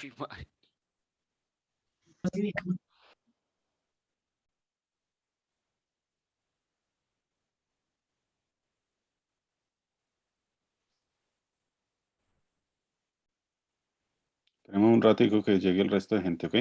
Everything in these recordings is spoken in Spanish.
Mi madre. Tenemos un ratico que llegue el resto de gente, ¿ok?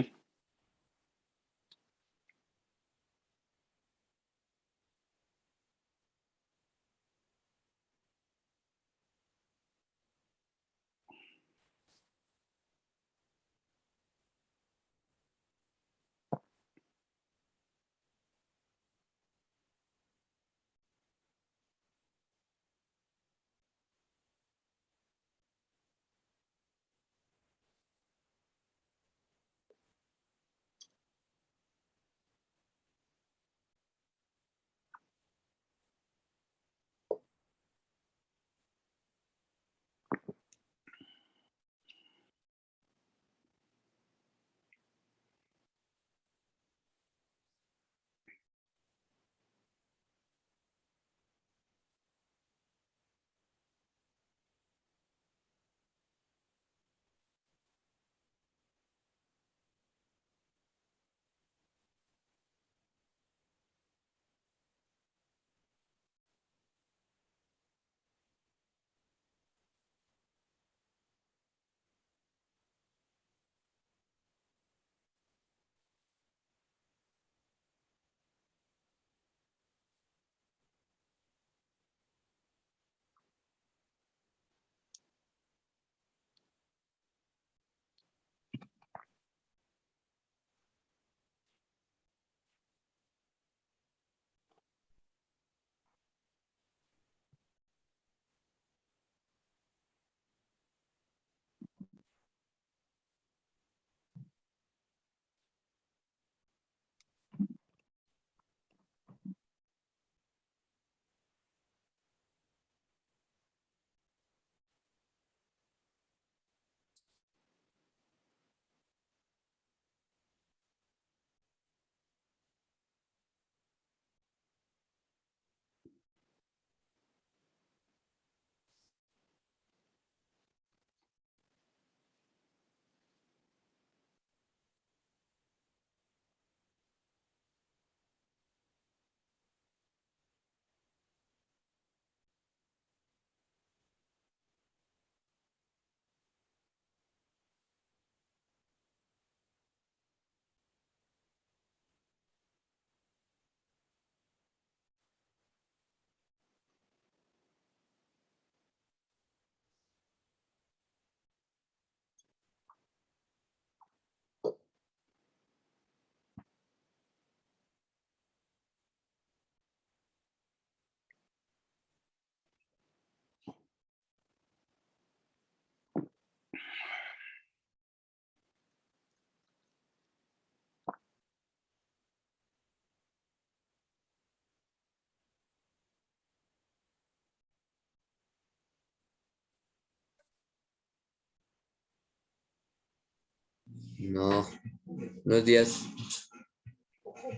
No, buenos días.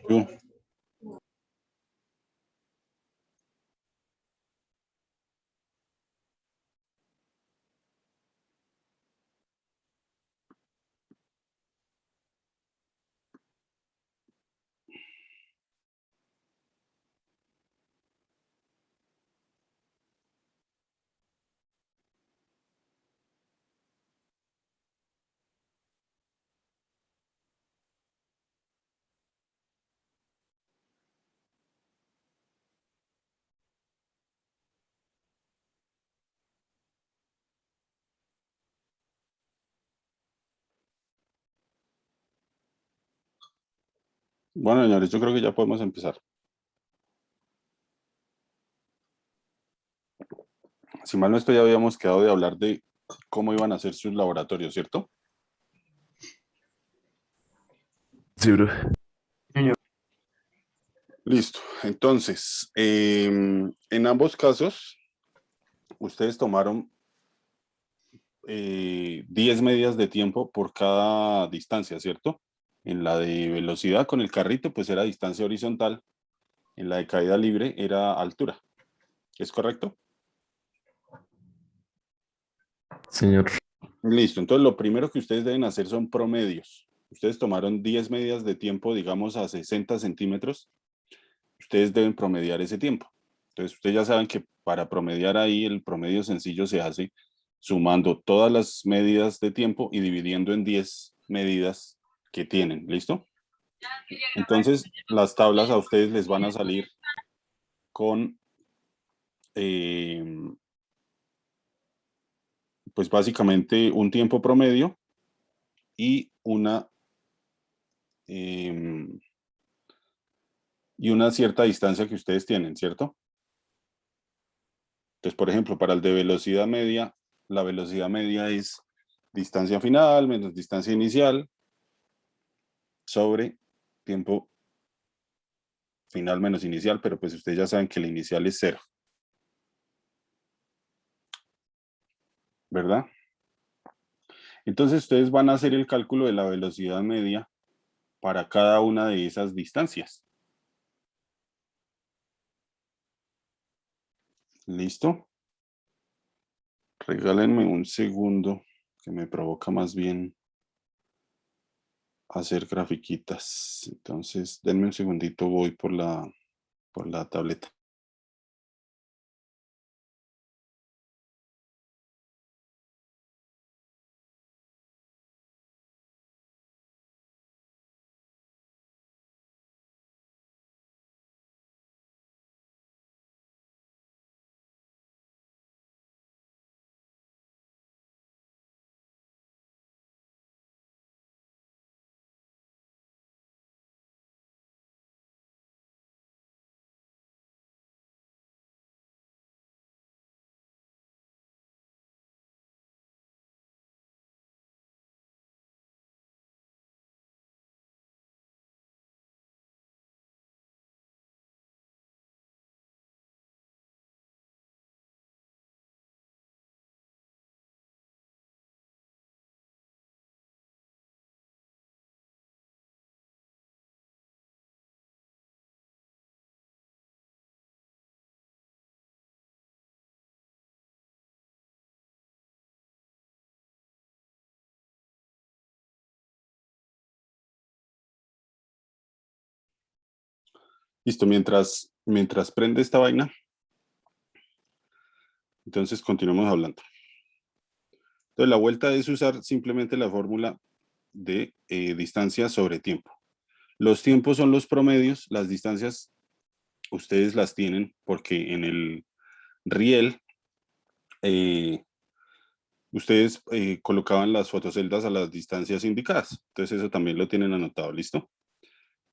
Yo, bueno, señores, yo creo que ya podemos empezar. Si mal no estoy, habíamos quedado de hablar de cómo iban a hacer sus laboratorios, ¿cierto? Sí, bro. Listo. Entonces, en ambos casos, ustedes tomaron 10 medidas de tiempo por cada distancia, ¿cierto? En la de velocidad con el carrito, pues era distancia horizontal. En la de caída libre era altura. ¿Es correcto? Señor. Listo, entonces lo primero que ustedes deben hacer son promedios. Ustedes tomaron 10 medidas de tiempo, digamos, a 60 centímetros. Ustedes deben promediar ese tiempo. Entonces, ustedes ya saben que para promediar ahí, el promedio sencillo se hace sumando todas las medidas de tiempo y dividiendo en 10 medidas que tienen. ¿Listo? Entonces, las tablas a ustedes les van a salir con, pues básicamente un tiempo promedio y una cierta distancia que ustedes tienen, ¿cierto? Entonces, por ejemplo, para el de velocidad media, la velocidad media es distancia final menos distancia inicial sobre tiempo final menos inicial, pero pues ustedes ya saben que la inicial es 0, ¿verdad? Entonces, ustedes van a hacer el cálculo de la velocidad media para cada una de esas distancias. ¿Listo? Regálenme un segundo, que me provoca más bien hacer grafiquitas. Entonces, denme un segundito, voy por la tableta. Listo, mientras prende esta vaina, entonces continuamos hablando. Entonces, la vuelta es usar simplemente la fórmula de distancia sobre tiempo. Los tiempos son los promedios, las distancias ustedes las tienen porque en el riel ustedes colocaban las fotoceldas a las distancias indicadas. Entonces eso también lo tienen anotado, ¿listo?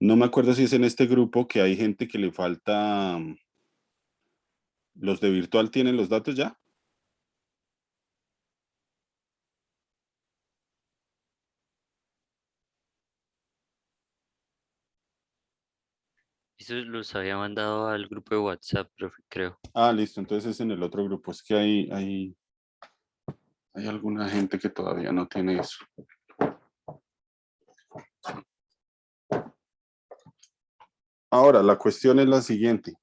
No me acuerdo si es en este grupo que hay gente que le falta. ¿Los de virtual tienen los datos ya? Eso los había mandado al grupo de WhatsApp, profe, creo. Ah, listo, entonces es en el otro grupo. Es que hay alguna gente que todavía no tiene eso. Ahora, la cuestión es la siguiente.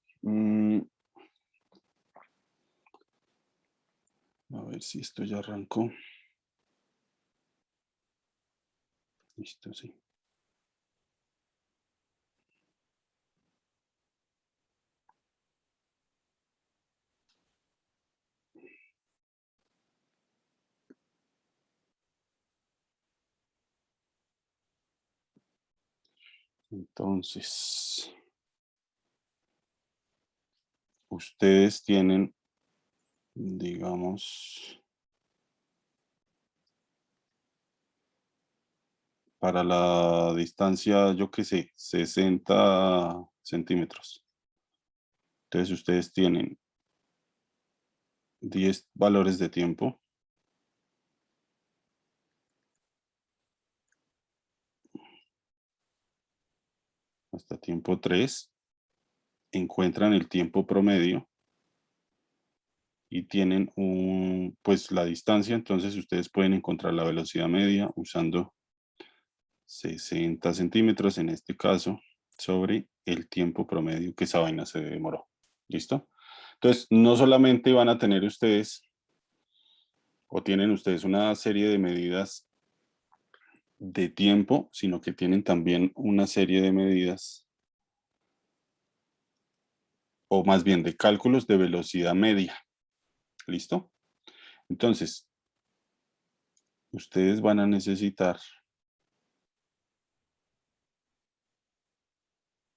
A ver si esto ya arrancó. Listo, sí. Entonces, ustedes tienen, digamos, para la distancia, yo qué sé, 60 centímetros. Entonces, ustedes tienen 10 valores de tiempo. Hasta tiempo 3. Encuentran el tiempo promedio. Y tienen pues la distancia, entonces ustedes pueden encontrar la velocidad media usando 60 centímetros en este caso sobre el tiempo promedio que esa vaina se demoró. ¿Listo? Entonces, no solamente van a tener ustedes o tienen ustedes una serie de medidas de tiempo, sino que tienen también una serie de medidas, o más bien de cálculos de velocidad media. ¿Listo? Entonces, ustedes van a necesitar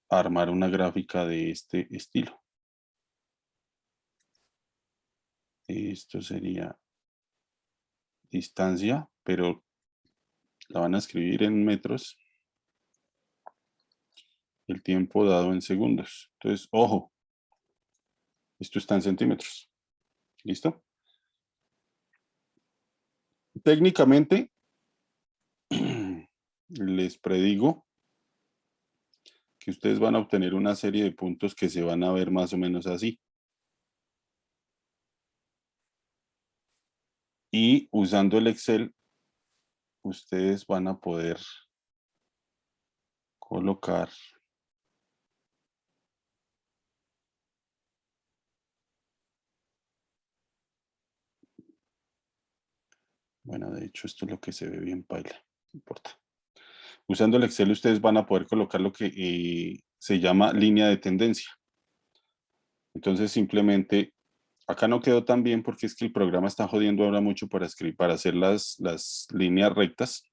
armar una gráfica de este estilo. Esto sería distancia, pero la van a escribir en metros. El tiempo dado en segundos. Entonces, ojo, esto está en centímetros. ¿Listo? Técnicamente, les predigo que ustedes van a obtener una serie de puntos que se van a ver más o menos así. Y usando el Excel, ustedes van a poder colocar bueno, de hecho esto es lo que se ve bien paila, no importa. Usando el Excel ustedes van a poder colocar lo que se llama línea de tendencia. Entonces simplemente, acá no quedó tan bien porque es que el programa está jodiendo ahora mucho para escribir, para hacer las líneas rectas.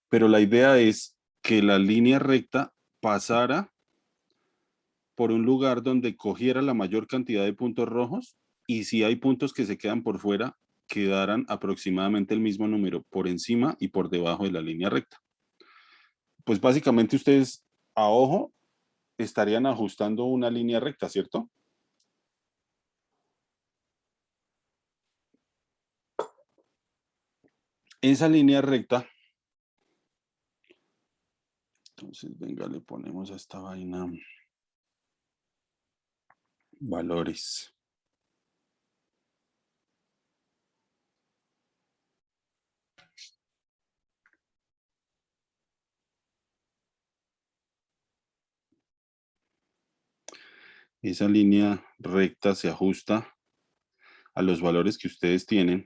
Pero la idea es que la línea recta pasara por un lugar donde cogiera la mayor cantidad de puntos rojos y si hay puntos que se quedan por fuera, quedaran aproximadamente el mismo número por encima y por debajo de la línea recta. Pues básicamente ustedes a ojo estarían ajustando una línea recta, ¿cierto? Esa línea recta, entonces venga, le ponemos a esta vaina valores. Esa línea recta se ajusta a los valores que ustedes tienen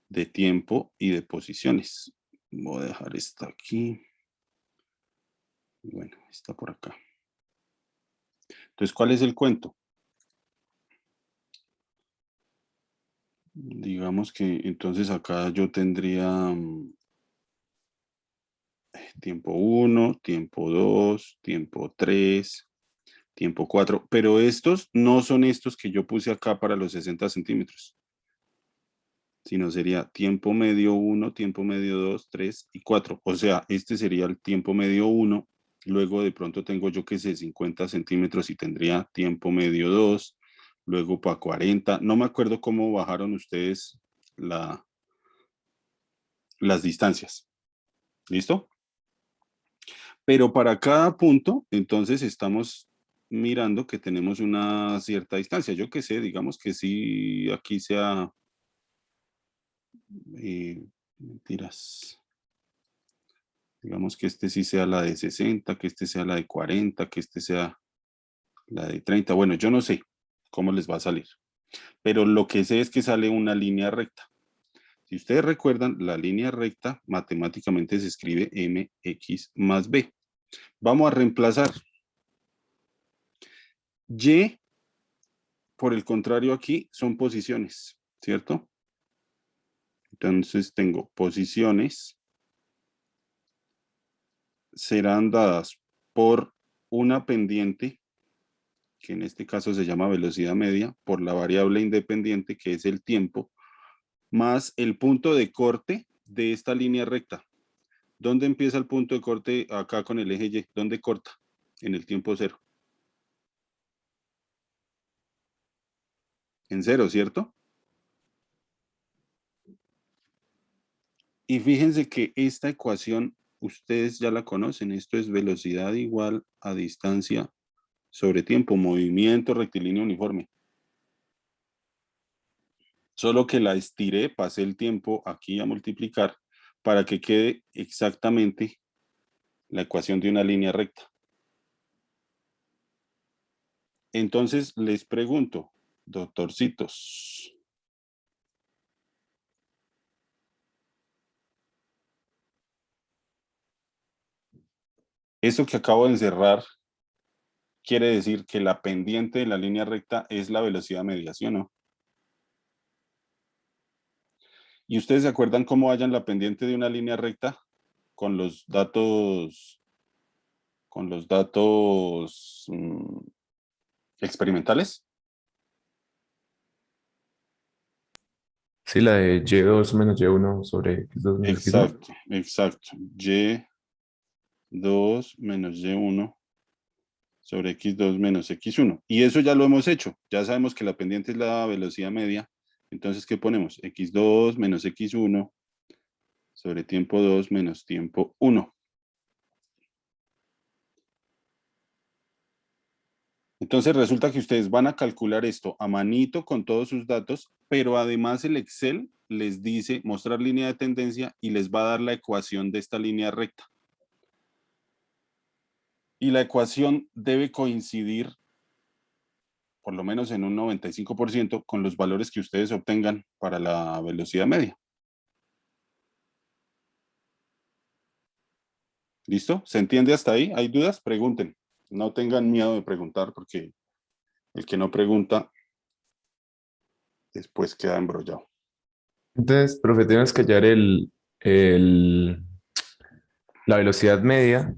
de tiempo y de posiciones. Voy a dejar esta aquí. Bueno, está por acá. Entonces, ¿cuál es el cuento? Digamos que entonces acá yo tendría tiempo 1, tiempo 2, tiempo 3, tiempo 4, pero estos no son estos que yo puse acá para los 60 centímetros, sino sería tiempo medio 1, tiempo medio 2, 3 y 4. O sea, este sería el tiempo medio 1, luego de pronto tengo yo que sé 50 centímetros y tendría tiempo medio 2, luego para 40. No me acuerdo cómo bajaron ustedes las distancias. ¿Listo? Pero para cada punto, entonces estamos mirando que tenemos una cierta distancia. Yo qué sé, digamos que sí, aquí sea... mentiras. Digamos que este sí sea la de 60, que este sea la de 40, que este sea la de 30. Bueno, yo no sé cómo les va a salir. Pero lo que sé es que sale una línea recta. Si ustedes recuerdan, la línea recta matemáticamente se escribe mx más b. Vamos a reemplazar y, por el contrario aquí, son posiciones, ¿cierto? Entonces tengo posiciones serán dadas por una pendiente, que en este caso se llama velocidad media, por la variable independiente, que es el tiempo, más el punto de corte de esta línea recta. ¿Dónde empieza el punto de corte acá con el eje Y? ¿Dónde corta? En el tiempo cero. En cero, ¿cierto? Y fíjense que esta ecuación ustedes ya la conocen. Esto es velocidad igual a distancia sobre tiempo, movimiento rectilíneo uniforme. Solo que la estiré, pasé el tiempo aquí a multiplicar para que quede exactamente la ecuación de una línea recta. Entonces les pregunto, doctorcitos, Eso que acabo de encerrar quiere decir que la pendiente de la línea recta es la velocidad media, ¿sí o no? ¿Y ustedes se acuerdan cómo hallan la pendiente de una línea recta? Con los datos, con los datos experimentales. Sí, la de Y2 menos Y1 sobre X2 menos X1. Exacto, exacto. Y2 menos Y1 sobre X2 menos X1. Y eso ya lo hemos hecho. Ya sabemos que la pendiente es la velocidad media. Entonces, ¿qué ponemos? X2 menos X1 sobre tiempo 2 menos tiempo 1. Entonces resulta que ustedes van a calcular esto a manito con todos sus datos, pero además el Excel les dice mostrar línea de tendencia y les va a dar la ecuación de esta línea recta. Y la ecuación debe coincidir, por lo menos en un 95%, con los valores que ustedes obtengan para la velocidad media. ¿Listo? ¿Se entiende hasta ahí? ¿Hay dudas? Pregunten. No tengan miedo de preguntar porque el que no pregunta después queda embrollado. Entonces, profe, tenemos que hallar la velocidad media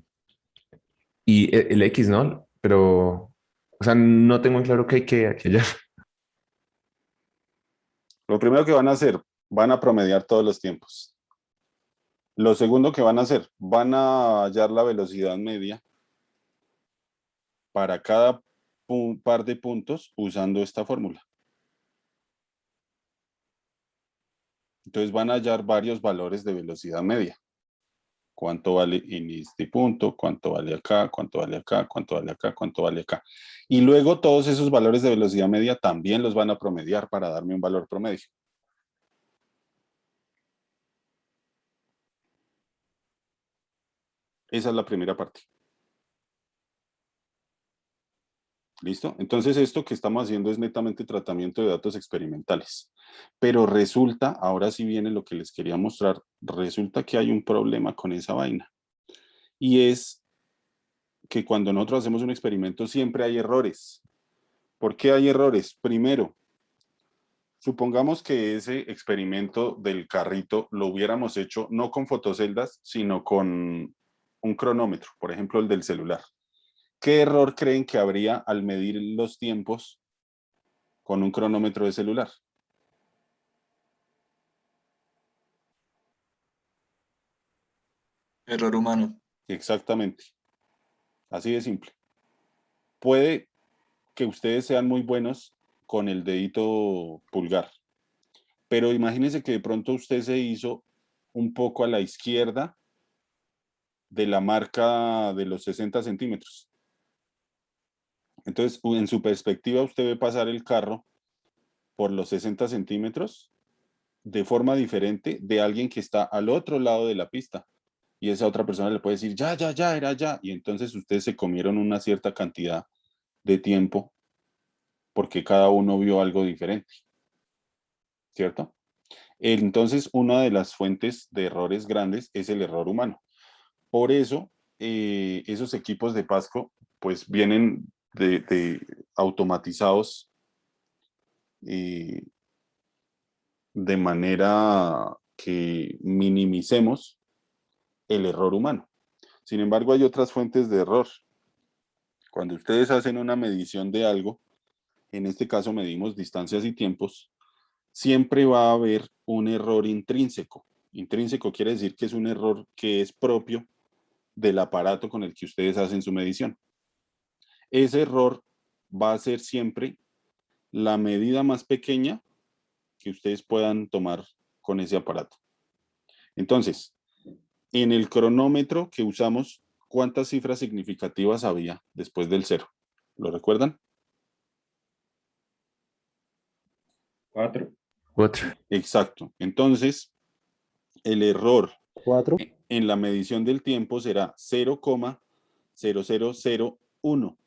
y el X, ¿no? Pero, o sea, no tengo en claro qué hay que hallar. Lo primero que van a hacer, van a promediar todos los tiempos. Lo segundo que van a hacer, van a hallar la velocidad media para cada par de puntos usando esta fórmula. Entonces van a hallar varios valores de velocidad media. ¿Cuánto vale en este punto? ¿Cuánto vale acá? ¿Cuánto vale acá? ¿Cuánto vale acá? ¿Cuánto vale acá? Y luego todos esos valores de velocidad media también los van a promediar para darme un valor promedio. Esa es la primera parte. ¿Listo? Entonces esto que estamos haciendo es netamente tratamiento de datos experimentales. Pero resulta, ahora sí viene lo que les quería mostrar, resulta que hay un problema con esa vaina. Y es que cuando nosotros hacemos un experimento siempre hay errores. ¿Por qué hay errores? Primero, supongamos que ese experimento del carrito lo hubiéramos hecho no con fotoceldas, sino con un cronómetro, por ejemplo el del celular. ¿Qué error creen que habría al medir los tiempos con un cronómetro de celular? Error humano. Exactamente, así de simple. Puede que ustedes sean muy buenos con el dedito pulgar, pero imagínense que de pronto usted se hizo un poco a la izquierda de la marca de los 60 centímetros. Entonces, en su perspectiva, usted ve pasar el carro por los 60 centímetros de forma diferente de alguien que está al otro lado de la pista. Y esa otra persona le puede decir, ya, ya, ya, era ya. Y entonces ustedes se comieron una cierta cantidad de tiempo porque cada uno vio algo diferente, ¿cierto? Entonces, una de las fuentes de errores grandes es el error humano. Por eso, esos equipos de Pasco, pues vienen de automatizados de manera que minimicemos el error humano. Sin embargo, hay otras fuentes de error. Cuando ustedes hacen una medición de algo, en este caso medimos distancias y tiempos, siempre va a haber un error intrínseco. Intrínseco quiere decir que es un error que es propio del aparato con el que ustedes hacen su medición. Ese error va a ser siempre la medida más pequeña que ustedes puedan tomar con ese aparato. Entonces, en el cronómetro que usamos, ¿cuántas cifras significativas había después del cero? ¿Lo recuerdan? 4. 4. Exacto. Entonces, el error 4. en la medición del tiempo será 0,0001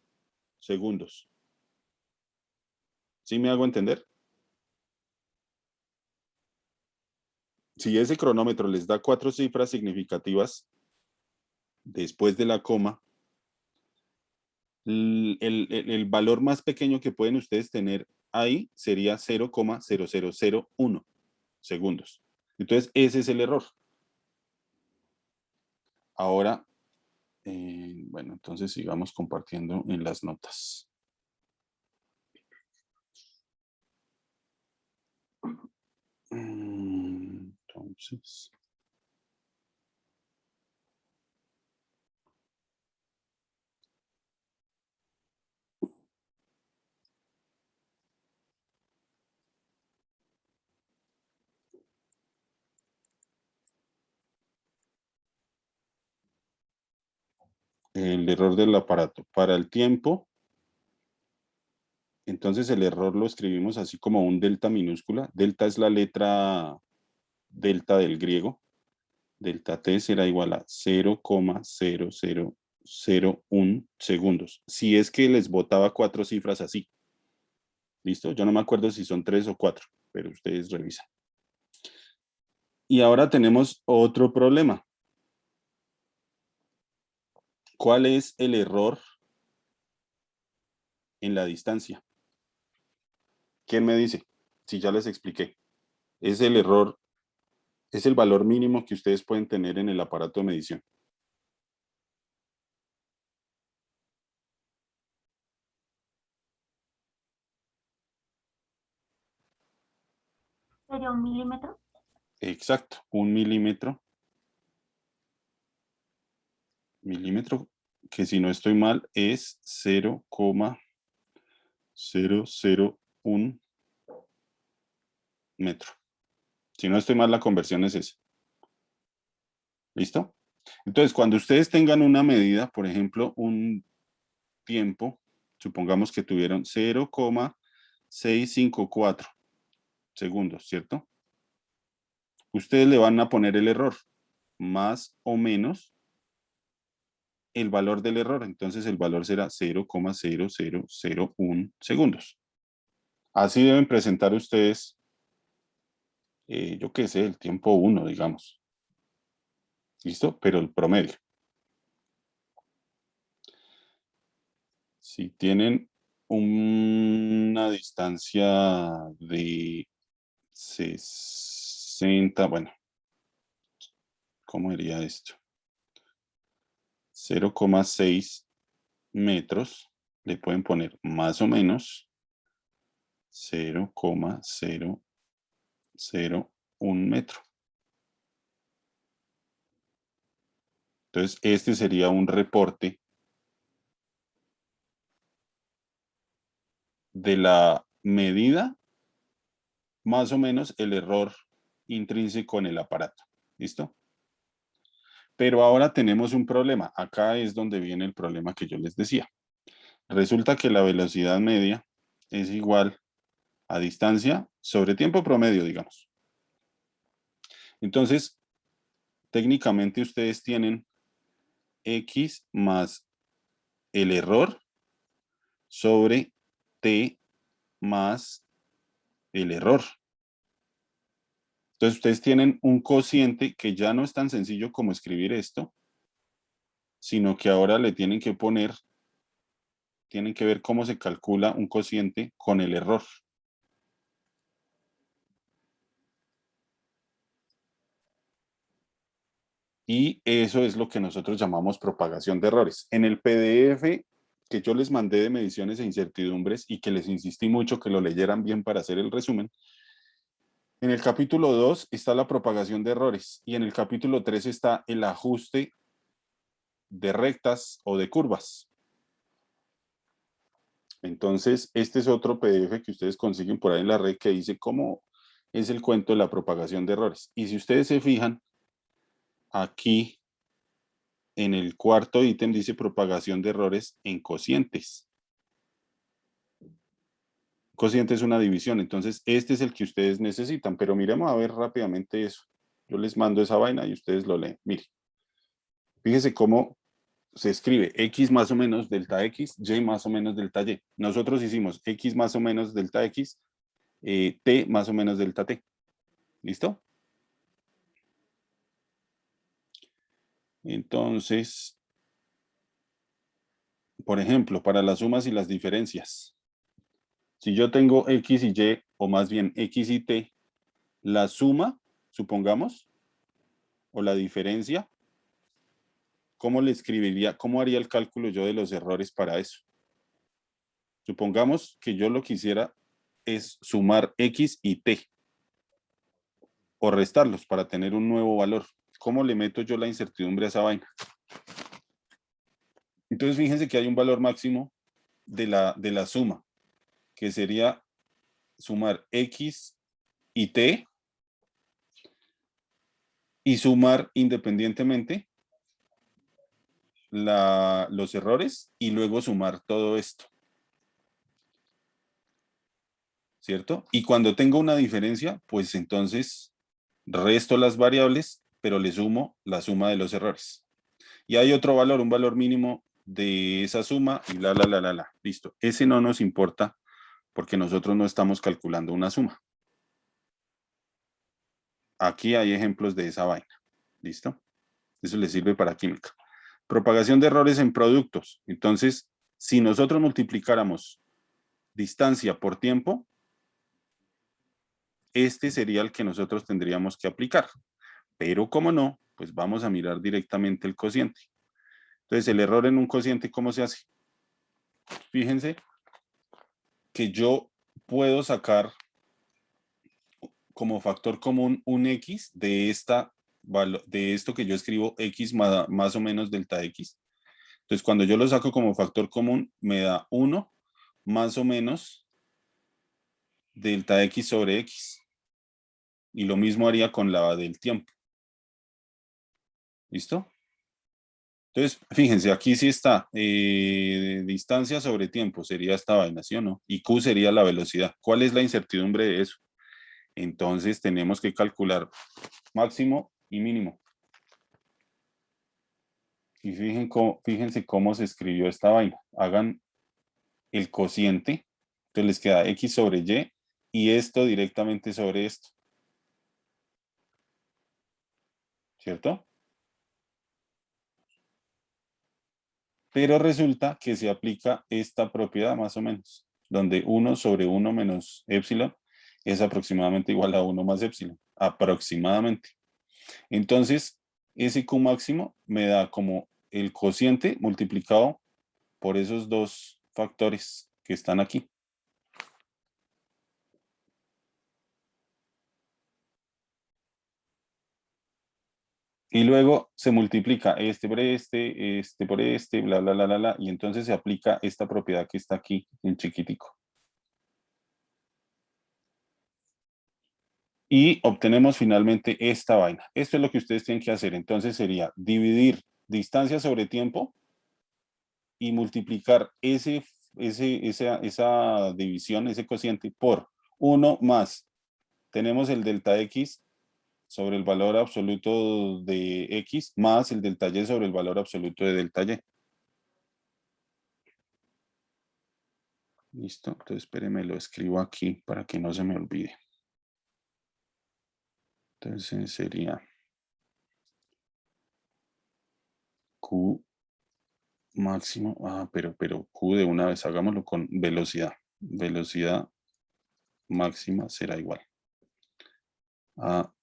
segundos. ¿Sí me hago entender? Si ese cronómetro les da 4 cifras significativas después de la coma, el valor más pequeño que pueden ustedes tener ahí sería 0,0001 segundos. Entonces, ese es el error. Ahora, bueno, entonces sigamos compartiendo en las notas. Entonces... el error del aparato. Para el tiempo, entonces el error lo escribimos así como un delta minúscula. Delta es la letra delta del griego. Delta t será igual a 0,0001 segundos. Si es que les botaba 4 cifras así. ¿Listo? Yo no me acuerdo si son 3 o 4, pero ustedes revisan. Y ahora tenemos otro problema. ¿Cuál es el error en la distancia? ¿Quién me dice? Si ya les expliqué. Es el error, es el valor mínimo que ustedes pueden tener en el aparato de medición. ¿Sería 1 milímetro? Exacto, 1 milímetro. Milímetro, que si no estoy mal, es 0,001 metro. Si no estoy mal, la conversión es esa. ¿Listo? Entonces, cuando ustedes tengan una medida, por ejemplo, un tiempo, supongamos que tuvieron 0,654 segundos, ¿cierto? Ustedes le van a poner el error, más o menos el valor del error. Entonces, el valor será 0,0001 segundos. Así deben presentar ustedes, yo qué sé, el tiempo 1, digamos. ¿Listo? Pero el promedio. Si tienen una distancia de 60, bueno, ¿cómo iría esto? 0,6 metros, le pueden poner más o menos 0,001 metro. Entonces, este sería un reporte de la medida, más o menos el error intrínseco en el aparato. ¿Listo? Pero ahora tenemos un problema. Acá es donde viene el problema que yo les decía. Resulta que la velocidad media es igual a distancia sobre tiempo promedio, digamos. Entonces, técnicamente ustedes tienen x más el error sobre t más el error. Entonces, ustedes tienen un cociente que ya no es tan sencillo como escribir esto, sino que ahora le tienen que poner, tienen que ver cómo se calcula un cociente con el error. Y eso es lo que nosotros llamamos propagación de errores. En el PDF que yo les mandé de mediciones e incertidumbres y que les insistí mucho que lo leyeran bien para hacer el resumen, en el capítulo 2 está la propagación de errores y en el capítulo 3 está el ajuste de rectas o de curvas. Entonces, este es otro PDF que ustedes consiguen por ahí en la red que dice cómo es el cuento de la propagación de errores. Y si ustedes se fijan, aquí en el cuarto ítem dice propagación de errores en cocientes. Cociente es una división, entonces este es el que ustedes necesitan, pero miremos a ver rápidamente eso. Yo les mando esa vaina y ustedes lo leen. Mire, fíjese cómo se escribe x más o menos delta x, y más o menos delta y. Nosotros hicimos x más o menos delta x, t más o menos delta t. ¿Listo? Entonces, por ejemplo, para las sumas y las diferencias. Si yo tengo X y Y, o más bien X y T, la suma, supongamos, o la diferencia, ¿cómo le escribiría, cómo haría el cálculo yo de los errores para eso? Supongamos que yo lo que hiciera es sumar X y T, o restarlos para tener un nuevo valor. ¿Cómo le meto yo la incertidumbre a esa vaina? Entonces fíjense que hay un valor máximo de la suma, que sería sumar X y T y sumar independientemente los errores y luego sumar todo esto. ¿Cierto? Y cuando tengo una diferencia, pues entonces resto las variables, pero le sumo la suma de los errores. Y hay otro valor, un valor mínimo de esa suma y la. Listo. Ese no nos importa porque nosotros no estamos calculando una suma. Aquí hay ejemplos de esa vaina. ¿Listo? Eso le sirve para química. Propagación de errores en productos. Entonces, si nosotros multiplicáramos distancia por tiempo, este sería el que nosotros tendríamos que aplicar. Pero como no, pues vamos a mirar directamente el cociente. Entonces, el error en un cociente, ¿cómo se hace? Fíjense que yo puedo sacar como factor común un X de esto que yo escribo X más o menos delta X. Entonces, cuando yo lo saco como factor común, me da 1 más o menos delta X sobre X. Y lo mismo haría con la del tiempo. ¿Listo? Entonces, fíjense, aquí sí está distancia sobre tiempo, sería esta vaina, ¿sí o no? Y Q sería la velocidad. ¿Cuál es la incertidumbre de eso? Entonces, tenemos que calcular máximo y mínimo. Y fíjense cómo se escribió esta vaina. Hagan el cociente, entonces les queda X sobre Y y esto directamente sobre esto. ¿Cierto? Pero resulta que se aplica esta propiedad más o menos, donde 1 sobre 1 menos épsilon es aproximadamente igual a 1 más épsilon, aproximadamente. Entonces, ese Q máximo me da como el cociente multiplicado por esos dos factores que están aquí. Y luego se multiplica este por este por este, bla, y entonces se aplica esta propiedad que está aquí en chiquitico. Y obtenemos finalmente esta vaina. Esto es lo que ustedes tienen que hacer. Entonces sería dividir distancia sobre tiempo y multiplicar esa división, ese cociente, por 1 más. Tenemos el delta X sobre el valor absoluto de X más el delta Y sobre el valor absoluto de delta Y. Listo. Entonces, espérenme, lo escribo aquí para que no se me olvide. Entonces sería Q máximo, pero Q de una vez, hagámoslo con velocidad. Velocidad máxima será igual a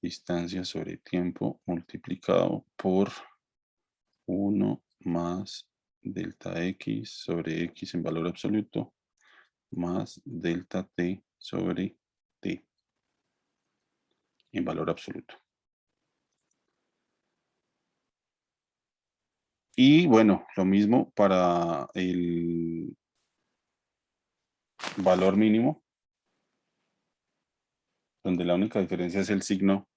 distancia sobre tiempo multiplicado por 1 más delta X sobre X en valor absoluto más delta T sobre T en valor absoluto. Y bueno, lo mismo para el valor mínimo, donde la única diferencia es el signo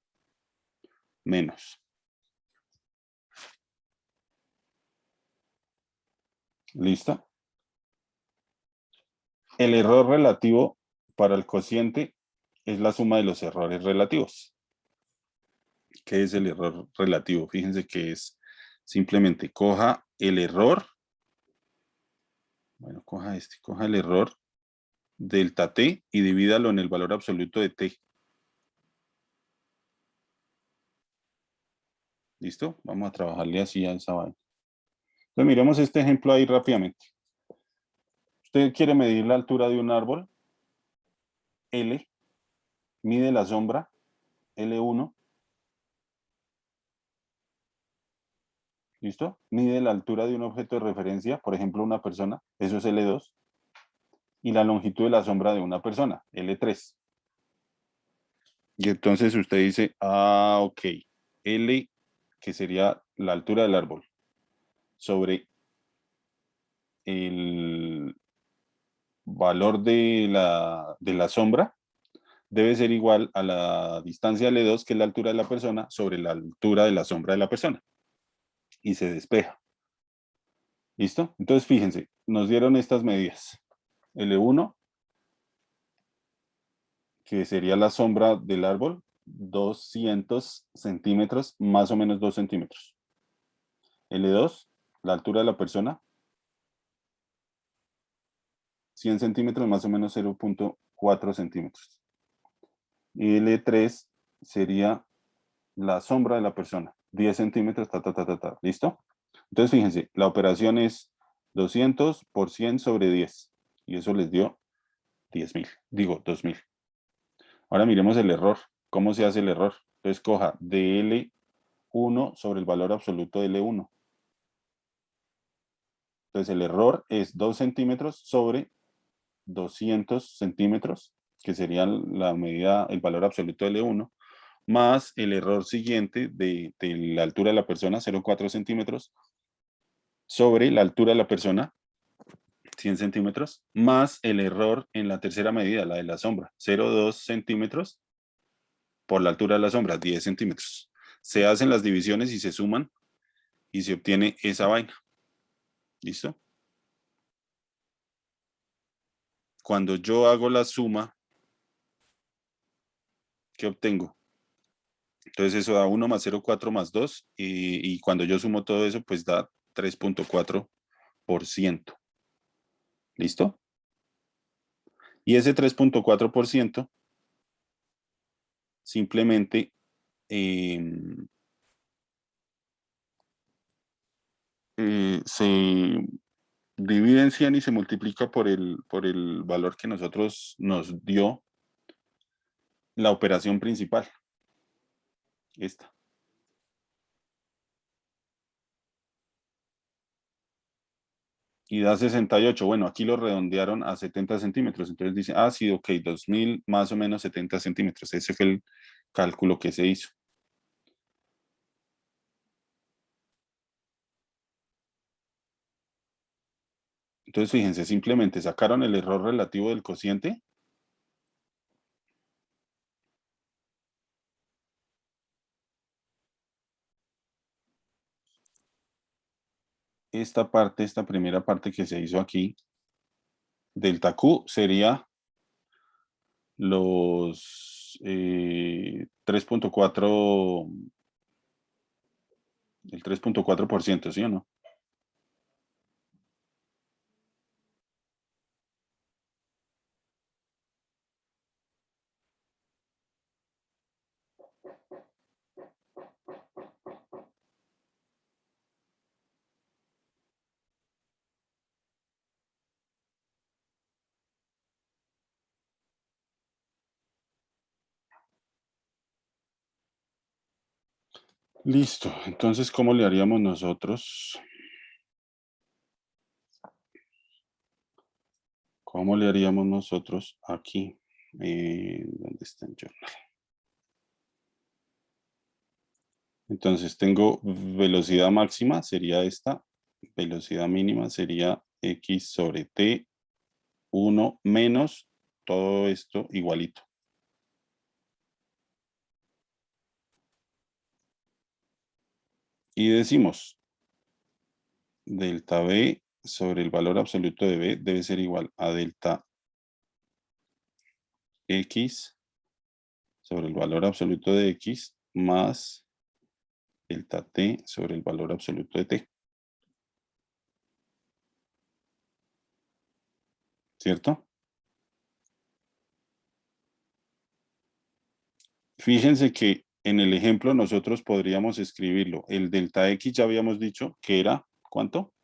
menos. ¿Listo? El error relativo para el cociente es la suma de los errores relativos. ¿Qué es el error relativo? Fíjense que es simplemente coja el error. Bueno, coja el error delta t y divídalo en el valor absoluto de t. ¿Listo? Vamos a trabajarle así a esa vaina. Entonces miremos este ejemplo ahí rápidamente. Usted quiere medir la altura de un árbol, L, mide la sombra, L1, ¿listo? Mide la altura de un objeto de referencia, por ejemplo una persona, eso es L2, y la longitud de la sombra de una persona, L3. Y entonces usted dice, ok, L, que sería la altura del árbol, sobre el valor de la sombra, debe ser igual a la distancia L2, que es la altura de la persona, sobre la altura de la sombra de la persona. Y se despeja. ¿Listo? Entonces, fíjense, nos dieron estas medidas. L1, que sería la sombra del árbol, 200 centímetros, más o menos 2 centímetros. L2, la altura de la persona, 100 centímetros, más o menos 0.4 centímetros. Y L3 sería la sombra de la persona, 10 centímetros, ¿listo? Entonces, fíjense, la operación es 200 por 100 sobre 10. Y eso les dio 10.000, digo 2.000. Ahora miremos el error. ¿Cómo se hace el error? Entonces, coja DL1 sobre el valor absoluto de L1. Entonces, el error es 2 centímetros sobre 200 centímetros, que sería la medida, el valor absoluto de L1, más el error siguiente de la altura de la persona, 0.4 centímetros, sobre la altura de la persona, 100 centímetros, más el error en la tercera medida, la de la sombra, 0.2 centímetros por la altura de la sombra, 10 centímetros. Se hacen las divisiones y se suman y se obtiene esa vaina. ¿Listo? Cuando yo hago la suma, ¿qué obtengo? Entonces eso da 1 más 0.4 más 2 y cuando yo sumo todo eso, pues da 3.4%. ¿Listo? Y ese 3.4% simplemente se divide en 100 y se multiplica por el valor que nosotros nos dio la operación principal. Esta. Y da 68. Bueno, aquí lo redondearon a 70 centímetros. Entonces dice, sí, ok, 2.000 más o menos 70 centímetros. Ese fue el cálculo que se hizo. Entonces, fíjense, simplemente sacaron el error relativo del cociente. Esta parte, esta primera parte que se hizo aquí, delta Q sería los 3.4, el 3.4%, ¿sí o no? Listo. Entonces, ¿cómo le haríamos nosotros? ¿Cómo le haríamos nosotros aquí? ¿Dónde está el journal? Entonces tengo velocidad máxima, sería esta. Velocidad mínima sería x sobre t, 1 menos todo esto igualito. Y decimos, delta b sobre el valor absoluto de b debe ser igual a delta x sobre el valor absoluto de x más delta t sobre el valor absoluto de t. ¿Cierto? Fíjense que en el ejemplo nosotros podríamos escribirlo. El delta X ya habíamos dicho que era, ¿cuánto?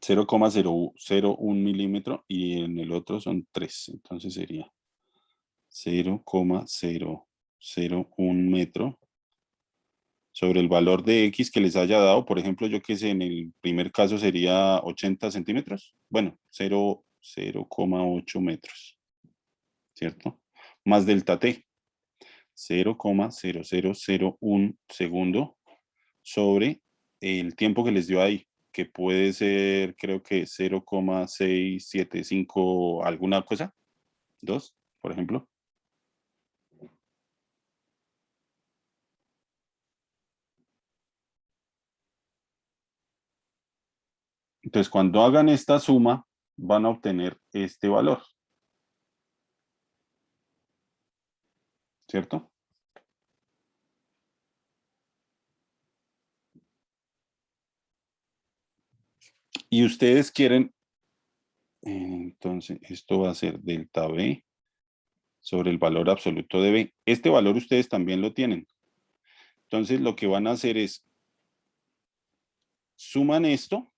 0,001 milímetro y en el otro son 3. Entonces sería 0,001 metro sobre el valor de X que les haya dado. Por ejemplo, yo que sé, en el primer caso sería 80 centímetros. Bueno, 0,8 metros, ¿cierto? Más delta T, 0,0001 segundo sobre el tiempo que les dio ahí, que puede ser, creo que 0,675 alguna cosa, 2, por ejemplo. Entonces, cuando hagan esta suma, van a obtener este valor, ¿cierto? Y ustedes quieren, entonces, esto va a ser delta B sobre el valor absoluto de B. Este valor ustedes también lo tienen. Entonces, lo que van a hacer es, suman esto,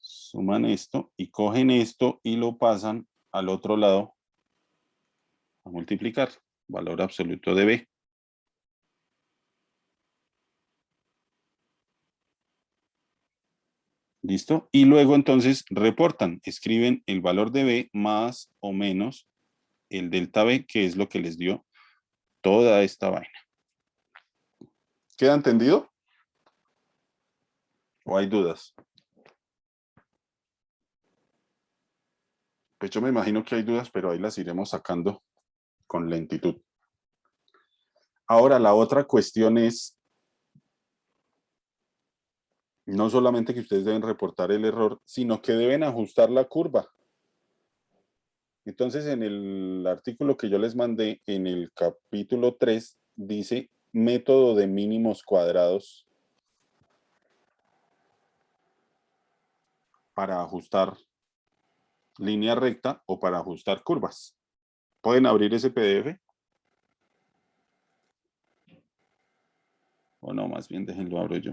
suman esto y cogen esto y lo pasan al otro lado a multiplicar, valor absoluto de B. ¿Listo? Y luego entonces reportan, escriben el valor de B más o menos el delta B, que es lo que les dio toda esta vaina. ¿Queda entendido? ¿O hay dudas? Pues yo me imagino que hay dudas, pero ahí las iremos sacando con lentitud. Ahora, la otra cuestión es, no solamente que ustedes deben reportar el error, sino que deben ajustar la curva. Entonces, en el artículo que yo les mandé, en el capítulo 3, dice método de mínimos cuadrados para ajustar línea recta o para ajustar curvas. ¿Pueden abrir ese PDF? O no, más bien déjenlo abro yo.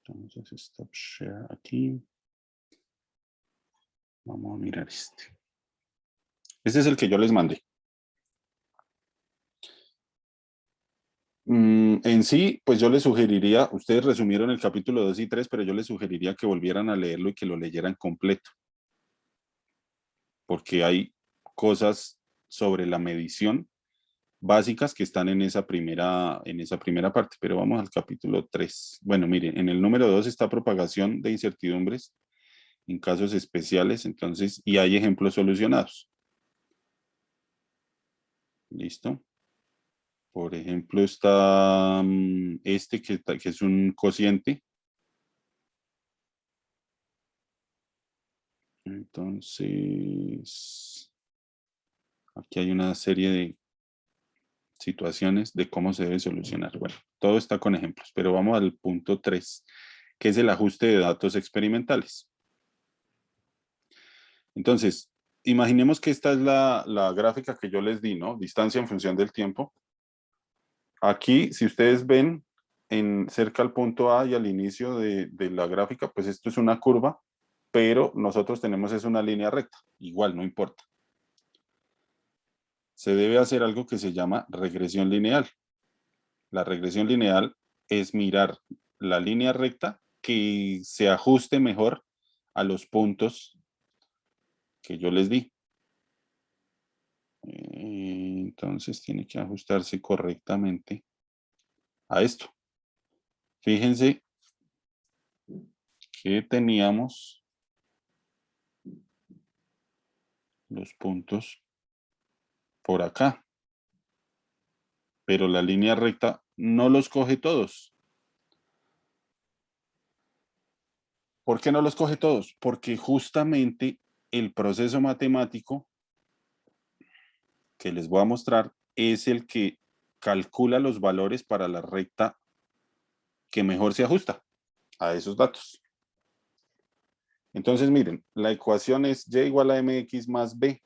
Entonces, stop share aquí. Vamos a mirar este. Este es el que yo les mandé. En sí, pues yo les sugeriría, ustedes resumieron el capítulo 2 y 3, pero yo les sugeriría que volvieran a leerlo y que lo leyeran completo. Porque hay cosas sobre la medición básicas que están en esa primera parte, pero vamos al capítulo 3. Bueno, miren, en el número 2 está propagación de incertidumbres en casos especiales, entonces, y hay ejemplos solucionados. ¿Listo? Por ejemplo, está este que es un cociente. Entonces, aquí hay una serie de situaciones de cómo se debe solucionar. Bueno, todo está con ejemplos, pero vamos al punto 3, que es el ajuste de datos experimentales. Entonces, imaginemos que esta es la gráfica que yo les di, ¿no? Distancia en función del tiempo. Aquí, si ustedes ven cerca al punto A y al inicio de la gráfica, pues esto es una curva, pero nosotros tenemos es una línea recta. Igual, no importa. Se debe hacer algo que se llama regresión lineal. La regresión lineal es mirar la línea recta que se ajuste mejor a los puntos que yo les di. Entonces tiene que ajustarse correctamente a esto. Fíjense que teníamos los puntos por acá, pero la línea recta no los coge todos. ¿Por qué no los coge todos? Porque justamente el proceso matemático que les voy a mostrar es el que calcula los valores para la recta que mejor se ajusta a esos datos. Entonces, miren, la ecuación es y igual a mx más b.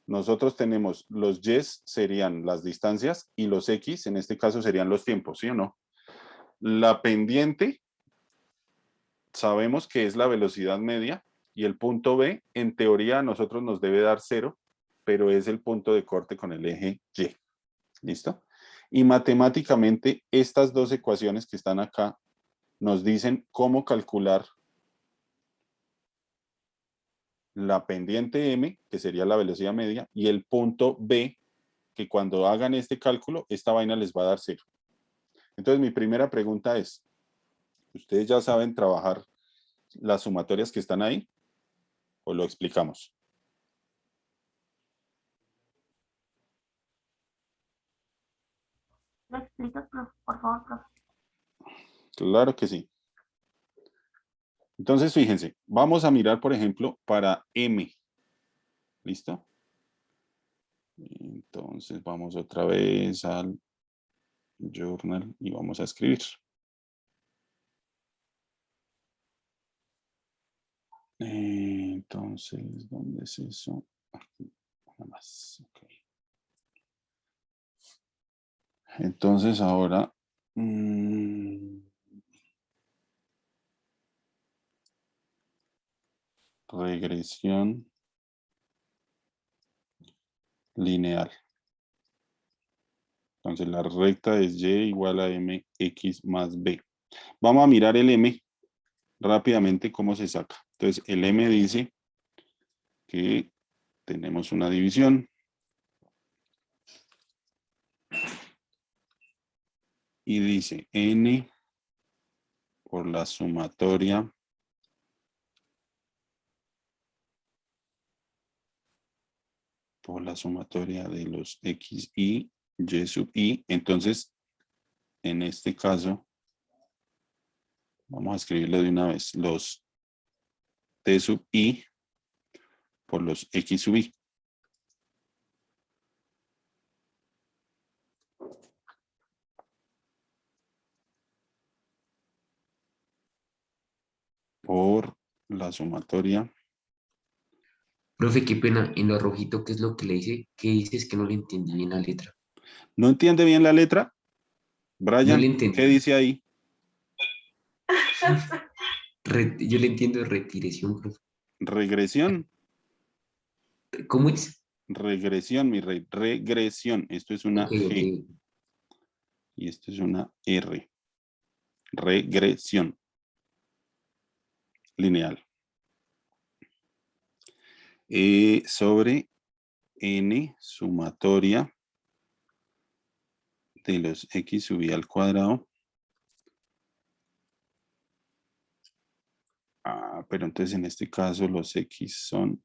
Nosotros tenemos los y serían las distancias y los x, en este caso, serían los tiempos, ¿sí o no? La pendiente, sabemos que es la velocidad media y el punto B, en teoría, a nosotros nos debe dar 0, pero es el punto de corte con el eje Y. ¿Listo? Y matemáticamente, estas dos ecuaciones que están acá nos dicen cómo calcular la pendiente M, que sería la velocidad media, y el punto B, que cuando hagan este cálculo, esta vaina les va a dar 0. Entonces, mi primera pregunta es, ¿ustedes ya saben trabajar las sumatorias que están ahí? ¿O lo explicamos? ¿Me explicas, por favor, profe? Claro que sí. Entonces, fíjense, vamos a mirar, por ejemplo, para M. ¿Listo? Entonces, vamos otra vez al journal y vamos a escribir. Entonces, ¿dónde es eso? Aquí, nada más. Okay. Entonces, ahora... regresión lineal. Entonces la recta es y igual a mx más b. Vamos a mirar el m rápidamente cómo se saca. Entonces el m dice que tenemos una división y dice n por la sumatoria de los x y y sub i. Entonces, en este caso, vamos a escribirlo de una vez, los t sub i por los x sub i. Por la sumatoria. Profe, qué pena, en lo rojito, ¿qué es lo que le dice? ¿Qué dices que no le entendí bien la letra? ¿No entiende bien la letra? No Brian, le ¿qué entendí. dice ahí? Yo le entiendo retiración, profe. Regresión. ¿Cómo es? Regresión, mi rey. Regresión. Esto es una Ok, ok. G y esto es una R. Regresión lineal. Sobre n sumatoria de los x sub i al cuadrado. Pero entonces en este caso los x son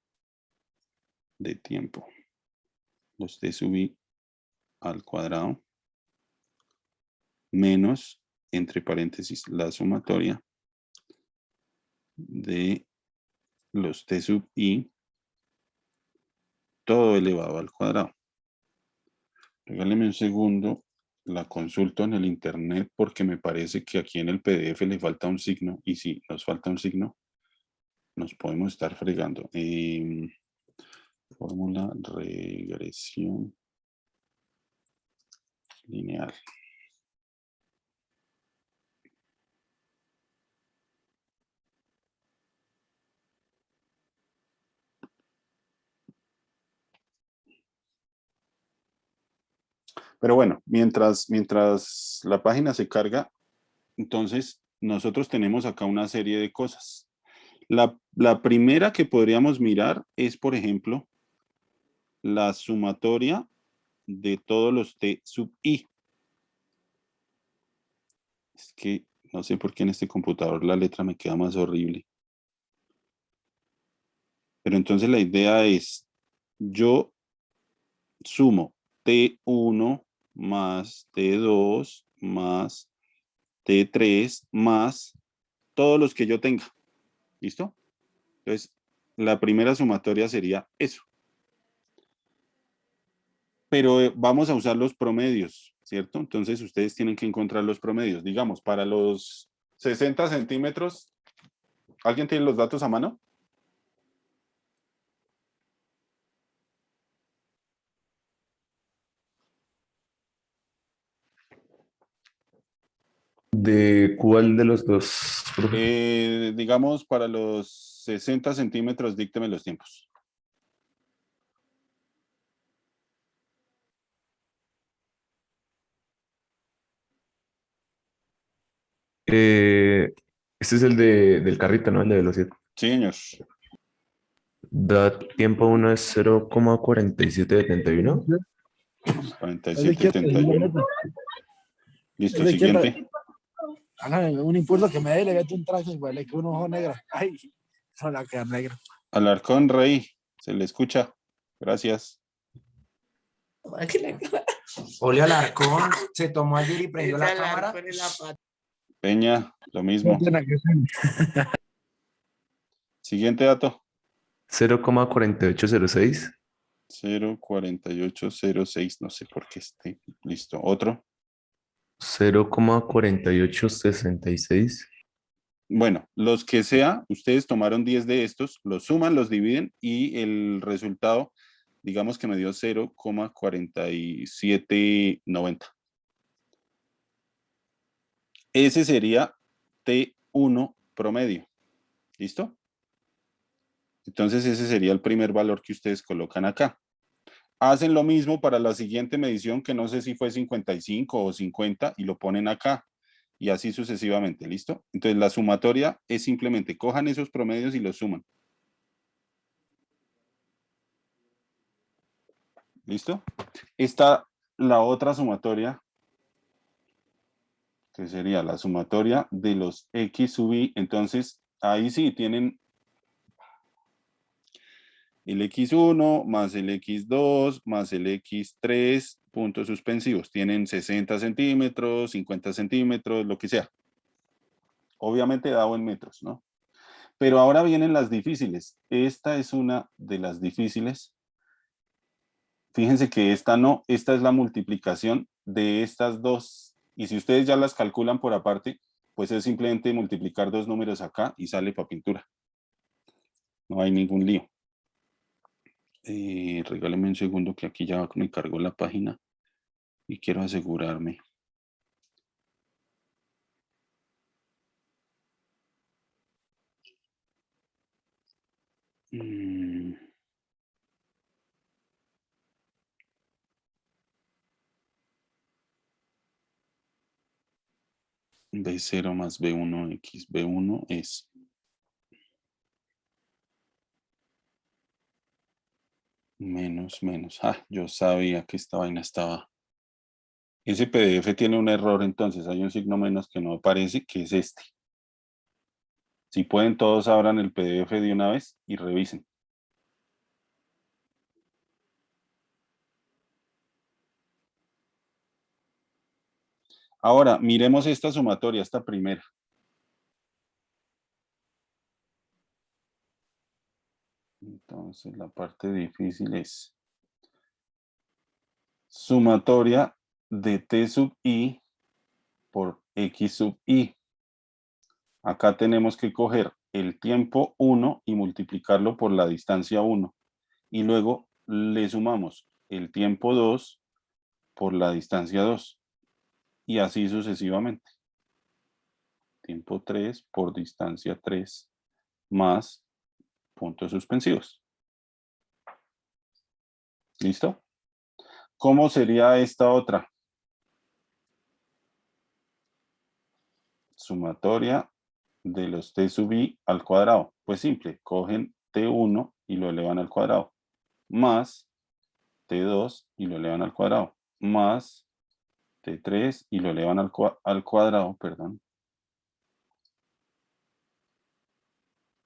de tiempo. Los t sub i al cuadrado menos, entre paréntesis, la sumatoria de los t sub i todo elevado al cuadrado. Regáleme un segundo, la consulto en el internet porque me parece que aquí en el PDF le falta un signo y si nos falta un signo nos podemos estar fregando. Fórmula regresión lineal. Pero bueno, mientras la página se carga, entonces nosotros tenemos acá una serie de cosas. La primera que podríamos mirar es, por ejemplo, la sumatoria de todos los t sub i. Es que no sé por qué en este computador la letra me queda más horrible. Pero entonces la idea es, yo sumo T1 más T2 más T3 más todos los que yo tenga. ¿Listo? Entonces, la primera sumatoria sería eso. pero vamos a usar los promedios, ¿cierto? Entonces ustedes tienen que encontrar los promedios. Digamos, para los 60 centímetros, ¿alguien tiene los datos a mano? ¿De cuál de los dos, profe? Digamos, para los 60 centímetros, dícteme los tiempos. Este es del carrito, ¿no? El de velocidad. Sí, señor. Da tiempo uno es 0,4771. 47,71. Listo, siguiente. Hágame un impulso que me dé y le meto un traje igual, que un ojo negro. Ay, eso la queda negro. Alarcón Rey, se le escucha. Gracias. Julio Alarcón se tomó ayer y prendió la cámara. Peña, lo mismo. Siguiente dato. 0,4806. 0,4806, no sé por qué esté. Listo. Otro. 0,4866. Bueno, los que sea, ustedes tomaron 10 de estos, los suman, los dividen y el resultado, digamos que me dio 0,4790. Ese sería T1 promedio. ¿Listo? Entonces ese sería el primer valor que ustedes colocan acá. Hacen lo mismo para la siguiente medición, que no sé si fue 55 o 50, y lo ponen acá. Y así sucesivamente, ¿listo? Entonces la sumatoria es simplemente cojan esos promedios y los suman. ¿Listo? Está la otra sumatoria, que sería la sumatoria de los X sub I. Entonces, ahí sí tienen el X1 más el X2 más el X3, puntos suspensivos. Tienen 60 centímetros, 50 centímetros, lo que sea. Obviamente dado en metros, ¿no? Pero ahora vienen las difíciles. Esta es una de las difíciles. Fíjense que esta no, esta es la multiplicación de estas dos. Y si ustedes ya las calculan por aparte, pues es simplemente multiplicar dos números acá y sale para pintura. No hay ningún lío. Regáleme un segundo que aquí ya me cargó la página y quiero asegurarme. B0 más B1 X B1 es menos. Ah, yo sabía que esta vaina estaba. Ese PDF tiene un error, entonces hay un signo menos que no aparece, que es este. Si pueden, todos abran el PDF de una vez y revisen. Ahora, miremos esta sumatoria, esta primera. Entonces, la parte difícil es sumatoria de T sub I por X sub I. Acá tenemos que coger el tiempo 1 y multiplicarlo por la distancia 1. Y luego le sumamos el tiempo 2 por la distancia 2. Y así sucesivamente. Tiempo 3 por distancia 3 más puntos suspensivos. ¿Listo? ¿Cómo sería esta otra? Sumatoria de los T sub I al cuadrado. Pues simple, cogen T1 y lo elevan al cuadrado, más T2 y lo elevan al cuadrado, más T3 y lo elevan al cuadrado, perdón,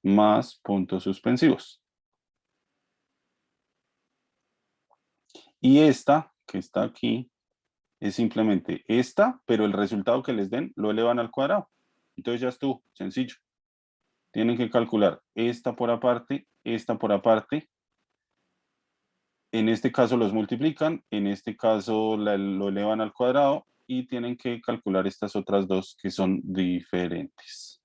más puntos suspensivos. Y esta, que está aquí, es simplemente esta, pero el resultado que les den lo elevan al cuadrado. Entonces ya estuvo, sencillo. Tienen que calcular esta por aparte, En este caso los multiplican, en este caso lo elevan al cuadrado y tienen que calcular estas otras dos que son diferentes.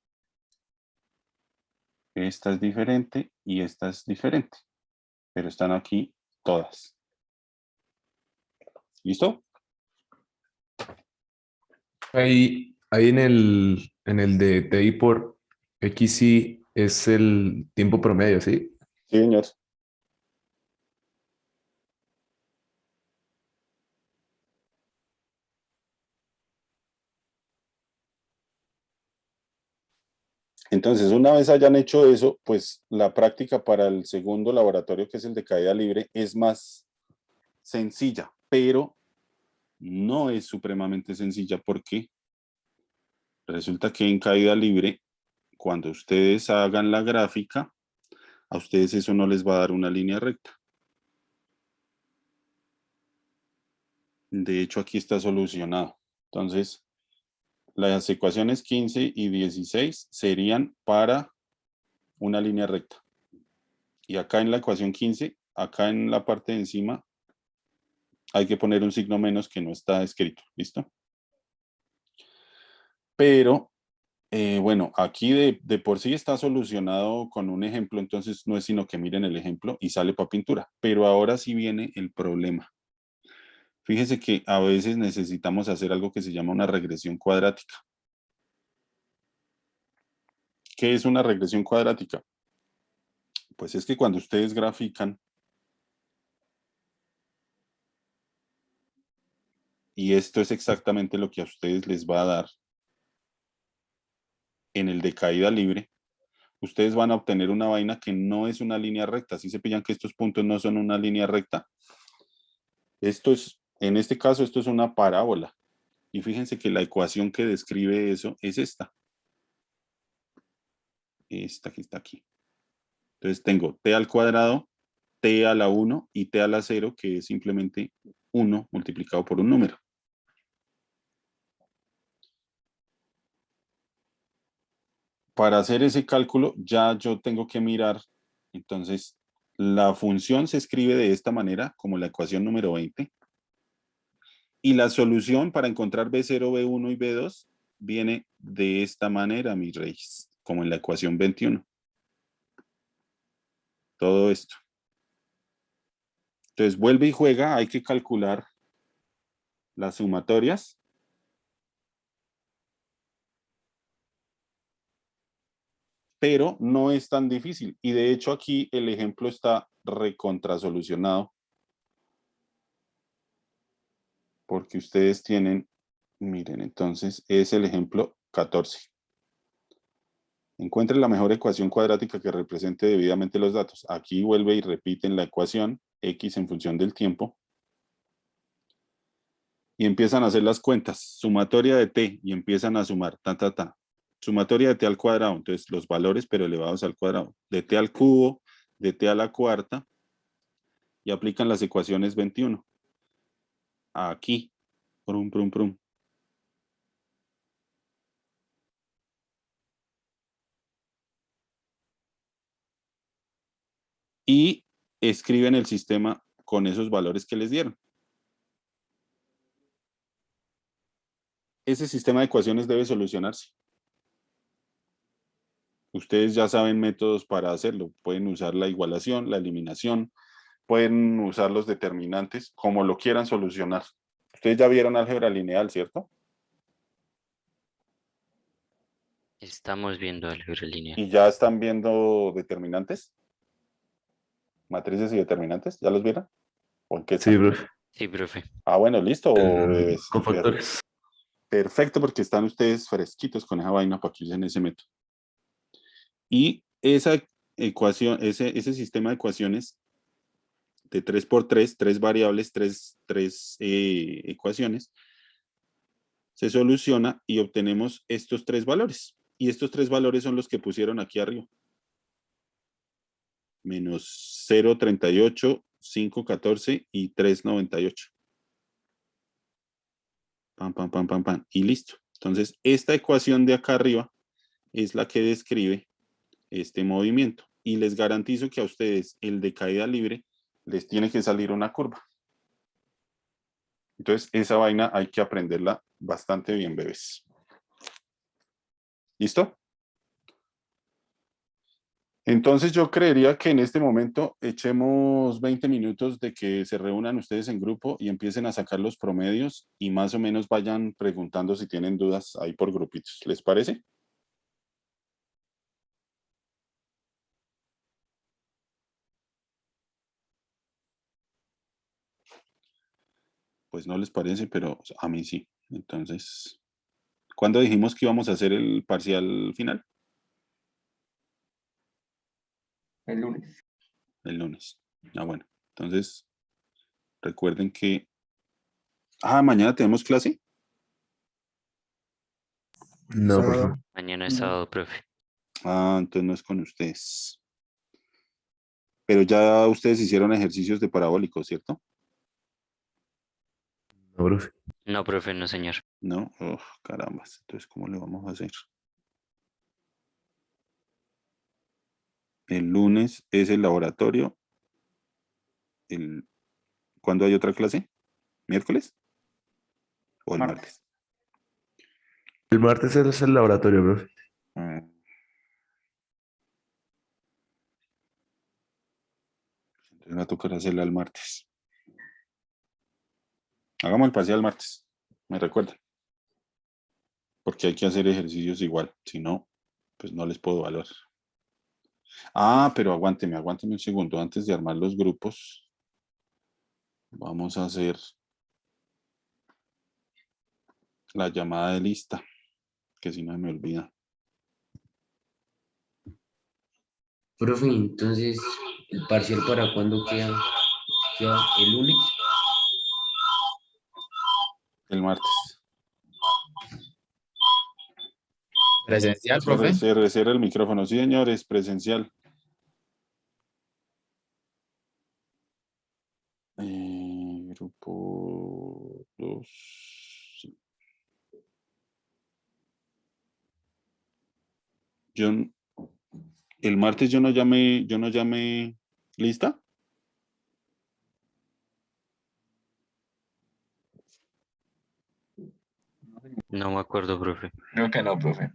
Esta es diferente y esta es diferente, pero están aquí todas. ¿Listo? Ahí en el de TI por XY es el tiempo promedio, ¿sí? Sí, señor. Entonces, una vez hayan hecho eso, pues la práctica para el segundo laboratorio, que es el de caída libre, es más sencilla, pero no es supremamente sencilla porque resulta que en caída libre, cuando ustedes hagan la gráfica, a ustedes eso no les va a dar una línea recta. De hecho, aquí está solucionado. Entonces, las ecuaciones 15 y 16 serían para una línea recta. Y acá en la ecuación 15, acá en la parte de encima, hay que poner un signo menos que no está escrito. ¿Listo? Pero, bueno, aquí de por sí está solucionado con un ejemplo, entonces no es sino que miren el ejemplo y sale para pintura. Pero ahora sí viene el problema. Fíjese que a veces necesitamos hacer algo que se llama una regresión cuadrática. ¿Qué es una regresión cuadrática? Pues es que cuando ustedes grafican y esto es exactamente lo que a ustedes les va a dar en el de caída libre, ustedes van a obtener una vaina que no es una línea recta. Si se pillan que estos puntos no son una línea recta, esto es, en este caso, esto es una parábola. Y fíjense que la ecuación que describe eso es esta. Esta que está aquí. Entonces tengo t al cuadrado, t a la 1 y t a la 0, que es simplemente 1 multiplicado por un número. Para hacer ese cálculo ya yo tengo que mirar, entonces la función se escribe de esta manera, como la ecuación número 20, y la solución para encontrar B0, B1 y B2 viene de esta manera, mis reyes, como en la ecuación 21. Todo esto. Entonces vuelve y juega, hay que calcular las sumatorias. Pero no es tan difícil. Y de hecho aquí el ejemplo está recontrasolucionado. Porque ustedes tienen, miren, entonces es el ejemplo 14. Encuentren la mejor ecuación cuadrática que represente debidamente los datos. Aquí vuelve y repiten la ecuación x en función del tiempo. Y empiezan a hacer las cuentas. Sumatoria de t y empiezan a sumar. Sumatoria de t al cuadrado. Entonces los valores pero elevados al cuadrado. De t al cubo, de t a la cuarta. Y aplican las ecuaciones 21. Aquí. Prum, prum, prum. Y escriben el sistema con esos valores que les dieron. Ese sistema de ecuaciones debe solucionarse. Ustedes ya saben métodos para hacerlo. Pueden usar la igualación, la eliminación, pueden usar los determinantes, como lo quieran solucionar. Ustedes ya vieron álgebra lineal, ¿cierto? Estamos viendo álgebra lineal. Y ya están viendo determinantes, matrices y determinantes, ¿ya los vieron? ¿O en qué Sí, están? profe. Sí, profe. Ah, bueno, listo, bebés. Con factores. Perfecto, porque están ustedes fresquitos con esa vaina para que usen ese método. Y esa ecuación, ese sistema de ecuaciones de 3 por 3, 3 variables, 3 ecuaciones, se soluciona y obtenemos estos 3 valores. Y estos 3 valores son los que pusieron aquí arriba. Menos 0,38, 5,14 y 3,98. Pam, pam, pam, pam, pam. Y listo. Entonces, esta ecuación de acá arriba es la que describe este movimiento. Y les garantizo que a ustedes el de caída libre les tiene que salir una curva. Entonces, esa vaina hay que aprenderla bastante bien, bebés. ¿Listo? Entonces yo creería que en este momento echemos 20 minutos de que se reúnan ustedes en grupo y empiecen a sacar los promedios y más o menos vayan preguntando si tienen dudas ahí por grupitos. ¿Les parece? Pues no les parece, pero a mí sí. Entonces, ¿cuándo dijimos que íbamos a hacer el parcial final? El lunes. El lunes. Ah, bueno. Entonces, recuerden que... Ah, mañana tenemos clase. No, profe. Mañana es sábado, profe. Ah, entonces no es con ustedes. Pero ya ustedes hicieron ejercicios de parabólicos, ¿cierto? No, profe. No, profe, no, señor. No, oh, carambas. Entonces, ¿cómo le vamos a hacer? El lunes es el laboratorio. ¿Cuándo hay otra clase? ¿Miércoles? ¿O el martes? El martes es el laboratorio, profe. Ah, entonces va a tocar hacerla el martes. Hagamos el parcial el martes. Me recuerdan. Porque hay que hacer ejercicios igual. Si no, pues no les puedo evaluar. Ah, pero aguánteme un segundo. Antes de armar los grupos, vamos a hacer la llamada de lista, que si no me olvida. Profe, entonces, ¿el parcial para cuándo queda? ¿Queda el lunes? El martes. Presencial, profe. Cierre el micrófono. Sí, señores, presencial. Grupo 2. El martes yo no llamé lista. No me acuerdo, profe. Creo que no, profe.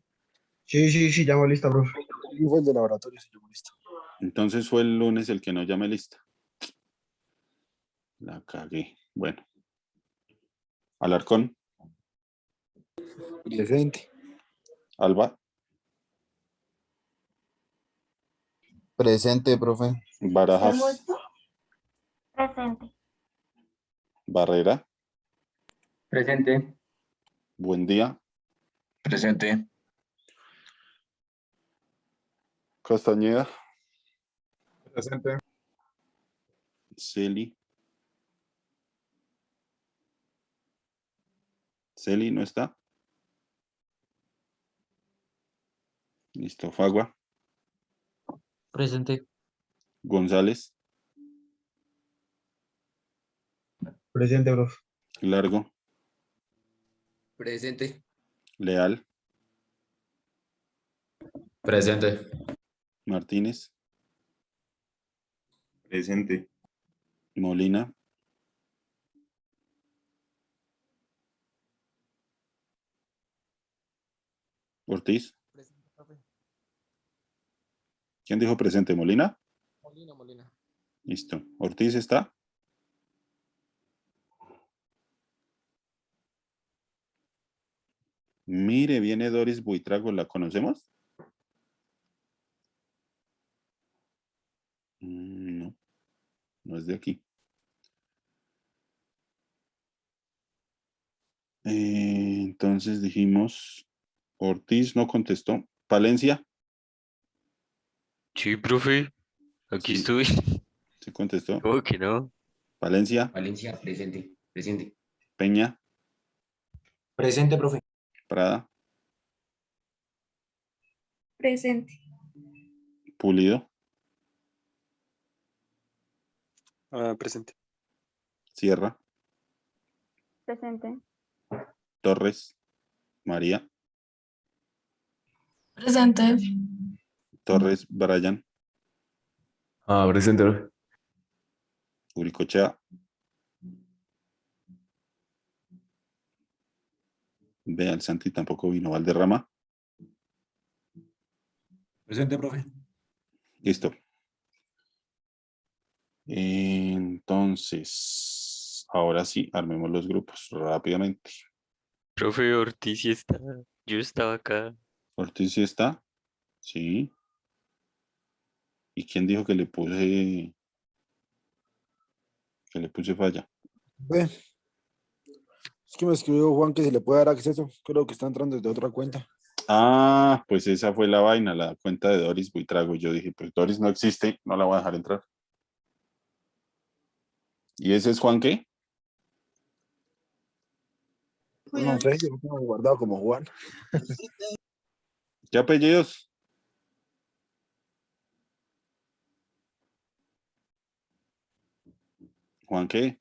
Sí, llamo lista, profe. Y fue el de laboratorio, sí, llamo lista. Entonces fue el lunes el que no llamé lista. La cagué. Bueno. Alarcón. Presente. Alba. Presente, profe. Barajas. Presente. Barrera. Presente. Buen día. Presente. Castañeda. Presente. Celi. Celi no está. Listo. Fagua. Presente. González. Presente, profe. Largo. Presente. Leal. Presente. Martínez. Presente. Molina. Ortiz. ¿Quién dijo presente? ¿Molina? Molina. Listo. ¿Ortiz está? Mire, viene Doris Buitrago. ¿La conocemos? No, no es de aquí. Entonces dijimos, Ortiz no contestó. Palencia, Sí, profe. Aquí sí, estoy. sí contestó. ¿Cómo que no? Palencia, Valencia, presente. Presente. Peña, Presente, profe. Prada, Presente. Pulido, Presente. Sierra, Presente. Torres, María, Presente. Torres, Brian, Ah, presente, profe. Uricochea. Vea, el Santi tampoco vino. Valderrama. Presente, profe. Listo. Entonces, ahora sí, armemos los grupos rápidamente. Profe Ortiz sí está. Yo estaba acá. Ortiz sí está. Sí. ¿Y quién dijo que le puse falla? Ve, es que me escribió Juan que se le puede dar acceso. Creo que está entrando desde otra cuenta. Ah, pues esa fue la vaina, la cuenta de Doris Buitrago. Yo dije, pues Doris no existe, no la voy a dejar entrar. ¿Y ese es Juan qué? No sé, yo lo tengo guardado como Juan. ¿Qué apellidos? ¿Juan qué?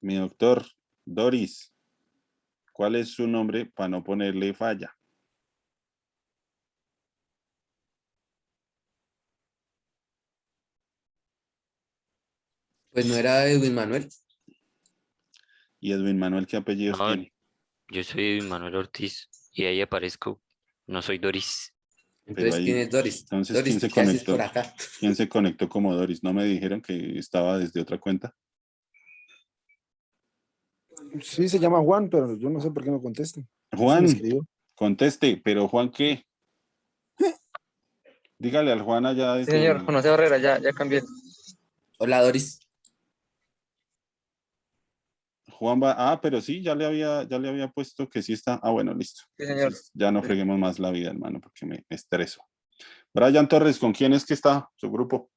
Mi doctor, Doris. ¿Cuál es su nombre para no ponerle falla? Pues no era Edwin Manuel. ¿Y Edwin Manuel qué apellidos No, tiene? yo soy Manuel Ortiz y ahí aparezco. No soy Doris. Pero Entonces, ¿quién ahí, es Doris? entonces, ¿quién Doris, se ¿qué haces conectó? por acá? ¿Quién se conectó como Doris? ¿No me dijeron que estaba desde otra cuenta? Sí, se llama Juan, pero yo no sé por qué no contesta. Sí me Juan, escribió. conteste, pero ¿Juan qué? Dígale al Juan allá Sí, señor, desde... José Barrera, ya cambié. Hola, Doris. Juan va... Ah, pero sí, ya le había puesto que sí está. Ah, bueno, listo. Sí, señor. Entonces, ya no freguemos más la vida, hermano, porque me estreso. Brian Torres, ¿con quién es que está su grupo?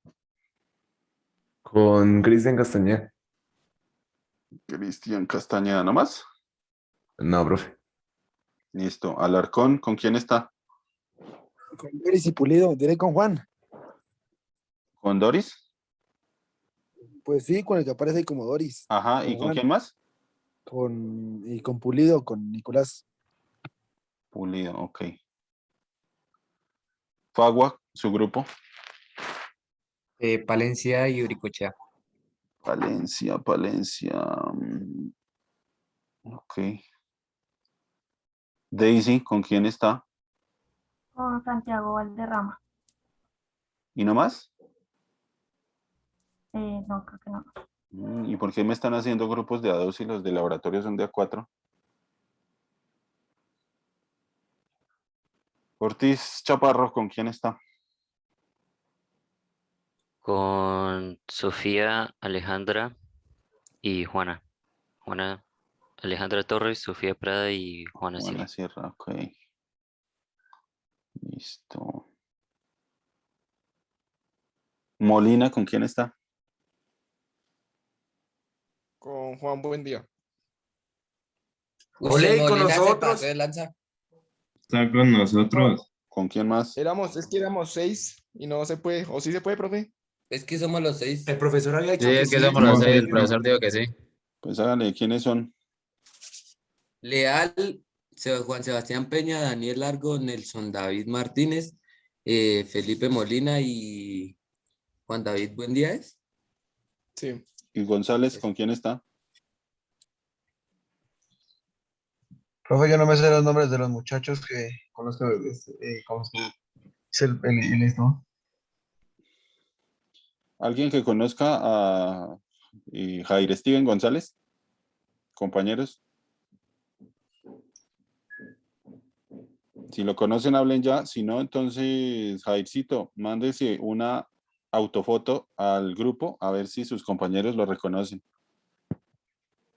Con Cristian Castañeda. Cristian Castañeda, ¿nomás? No, profe. Listo. Alarcón, ¿con quién está? Con Doris y Pulido, diré con Juan. ¿Con Doris? Pues sí, con el que aparece ahí como Doris. Ajá, Con ¿y con Juan. quién más? Y con Pulido, con Nicolás. Pulido, ok. Fagua, su grupo. Palencia y Uricochea. Palencia. Ok. Daisy, ¿con quién está? Con Santiago Valderrama. ¿Y no más? No, creo que no. ¿Y por qué me están haciendo grupos de A2 y los de laboratorio son de A4? Ortiz Chaparro, ¿con quién está? Con Sofía, Alejandra y Juana. Juana, Alejandra Torres, Sofía Prada y Juana Juana Sierra. Sierra, ok. Listo. Molina, ¿con quién está? Con Juan Buendía. Ole, y con Molina se nosotros. pasó de lanza. Está con nosotros. ¿Con quién más? Es que éramos 6 y no se puede. ¿O sí se puede, profe? Es que somos los 6. El profesor había dicho Sí, que es que sí. somos los 6, el profesor dijo que sí. Pues háganle, ¿quiénes son? Leal, Juan Sebastián Peña, Daniel Largo, Nelson David Martínez, Felipe Molina y Juan David Buendías. Sí. ¿Y González, con quién está? Profe, yo no me sé los nombres de los muchachos que con los que es el esto. ¿Alguien que conozca a Jair Steven González? Compañeros. Si lo conocen, hablen ya. Si no, entonces, Jaircito, mándese una autofoto al grupo a ver si sus compañeros lo reconocen.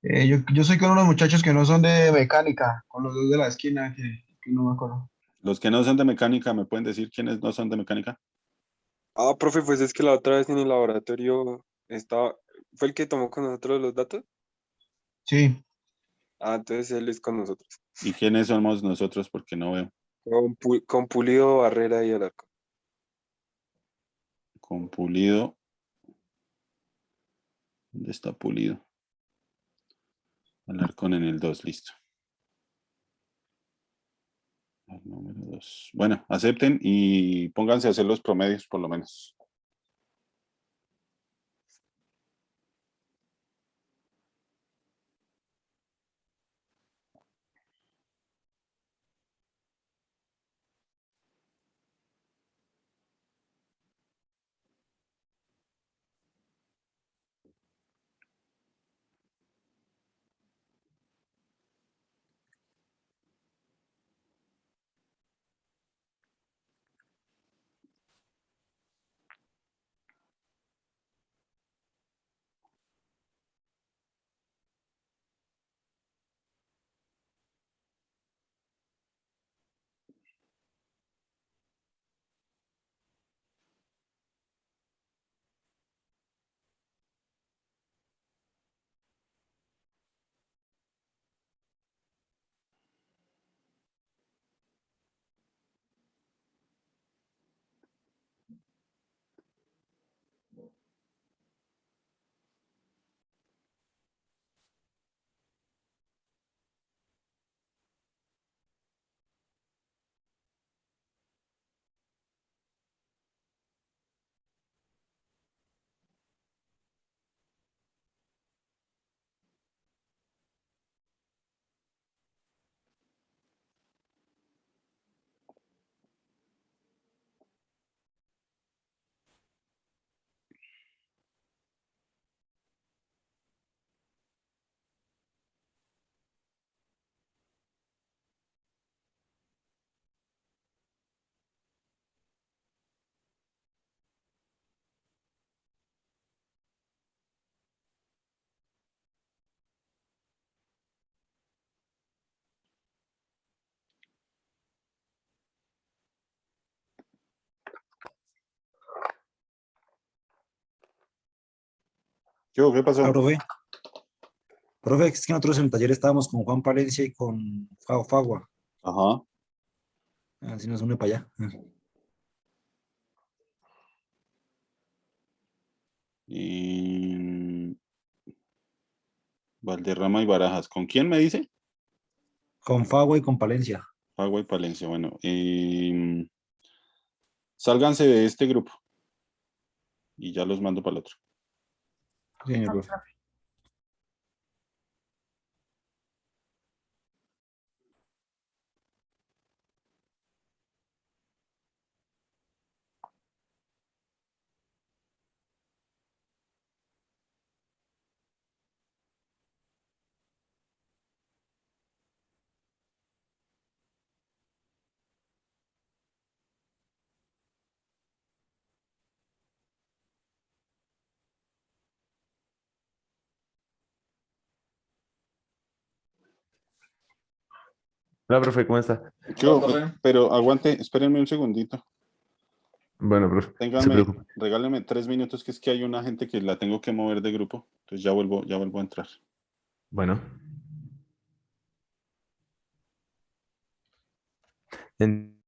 Yo soy con unos muchachos que no son de mecánica, con los dos de la esquina que no me acuerdo. Los que no son de mecánica, ¿me pueden decir quiénes no son de mecánica? Ah, profe, pues es que la otra vez en el laboratorio estaba. ¿Fue el que tomó con nosotros los datos? Sí, Ah, entonces él es con nosotros. ¿Y quiénes somos nosotros? Porque no veo. Con Pulido, Barrera y Alarcón. Con Pulido. ¿Dónde está Pulido? Alarcón en el 2, listo. El número 2. Bueno, acepten y pónganse a hacer los promedios por lo menos. ¿Qué pasó? Profe. Profe, es que nosotros en el taller estábamos con Juan Palencia y con Fagua. Ajá. Así nos une para allá. Y Valderrama y Barajas. ¿Con quién me dice? Con Fagua y con Palencia. Agua y Palencia. Bueno, sálganse de este grupo y ya los mando para el otro. Sí, señor profe. Hola, profe, ¿cómo está? Pero aguante, espérenme un segundito. Bueno, profe, no se Ténganme, preocupe. regálenme 3 minutos, que es que hay una gente que la tengo que mover de grupo. Entonces ya vuelvo a entrar. Bueno. En-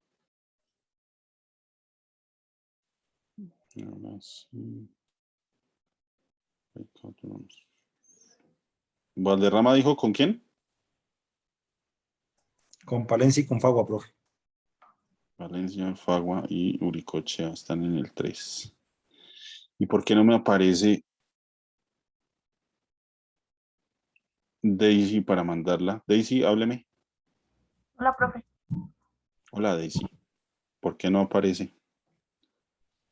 Ahora sí. Valderrama dijo, ¿con quién? Con Palencia y con Fagua, profe. Valencia, Fagua y Uricochea están en el 3. ¿Y por qué no me aparece Daisy para mandarla? Daisy, hábleme. Hola, profe. Hola, Daisy. ¿Por qué no aparece?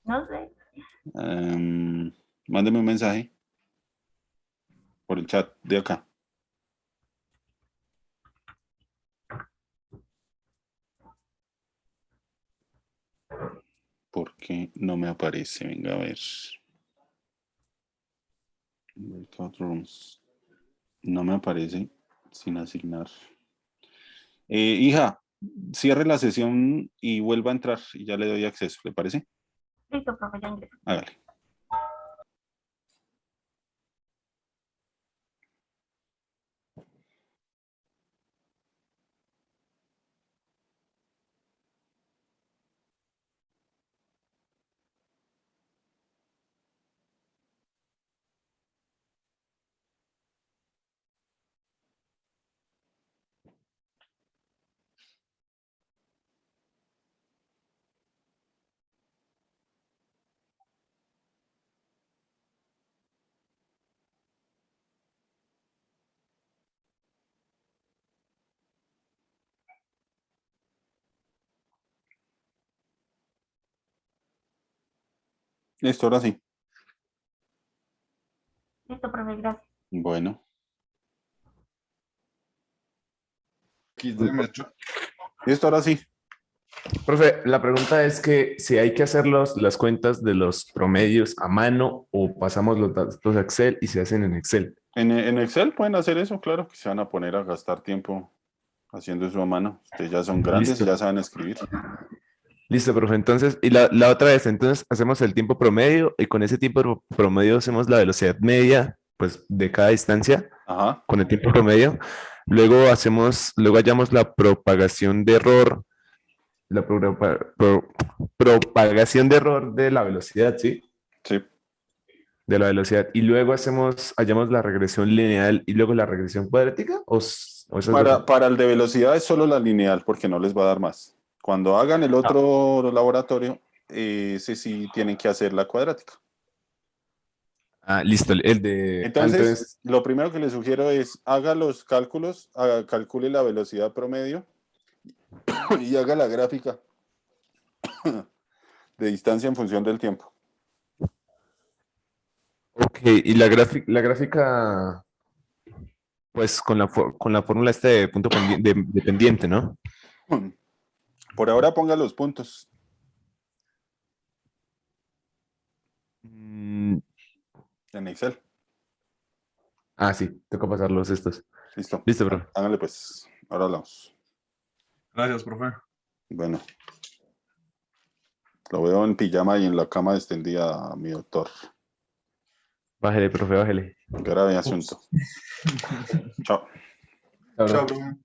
No sé. Mándeme un mensaje por el chat de acá. ¿Por qué no me aparece? Venga a ver. Breakout rooms. No me aparece sin asignar. Hija, cierre la sesión y vuelva a entrar y ya le doy acceso, ¿le parece? Listo, profe, ya ingreso. Hágale. Listo, ahora sí. Listo, profe, gracias. Bueno, XD. listo, ahora sí. Profe, la pregunta es que si hay que hacer las cuentas de los promedios a mano o pasamos los datos a Excel y se hacen en Excel. En Excel pueden hacer eso, claro, que se van a poner a gastar tiempo haciendo eso a mano. Ustedes ya son grandes y Listo. ya saben escribir. Listo, profe. Entonces, y la otra vez, entonces hacemos el tiempo promedio y con ese tiempo promedio hacemos la velocidad media, pues de cada distancia Ajá. con el tiempo promedio. Luego hallamos la propagación de error, propagación de error de la velocidad, ¿sí? Sí. De la velocidad. Y luego hallamos la regresión lineal y luego la regresión cuadrática o esas dos. Para el de velocidad es solo la lineal porque no les va a dar más. Cuando hagan el otro laboratorio, ese sí tienen que hacer la cuadrática. Listo, el de... Entonces, entonces, lo primero que les sugiero es haga los cálculos, calcule la velocidad promedio y haga la gráfica de distancia en función del tiempo. ok, y la gráfica, pues con la fórmula de punto dependiente, ¿no? Por ahora ponga los puntos. Mm, En Excel. sí, tengo que pasar los estos. Listo. Listo, bro. Háganle pues. Ahora hablamos. Gracias, profe. Bueno. Lo veo en pijama y en la cama extendida, mi doctor. Bájele, profe, bájele. Grave asunto. Chao. Chao, bro. Chao, profe.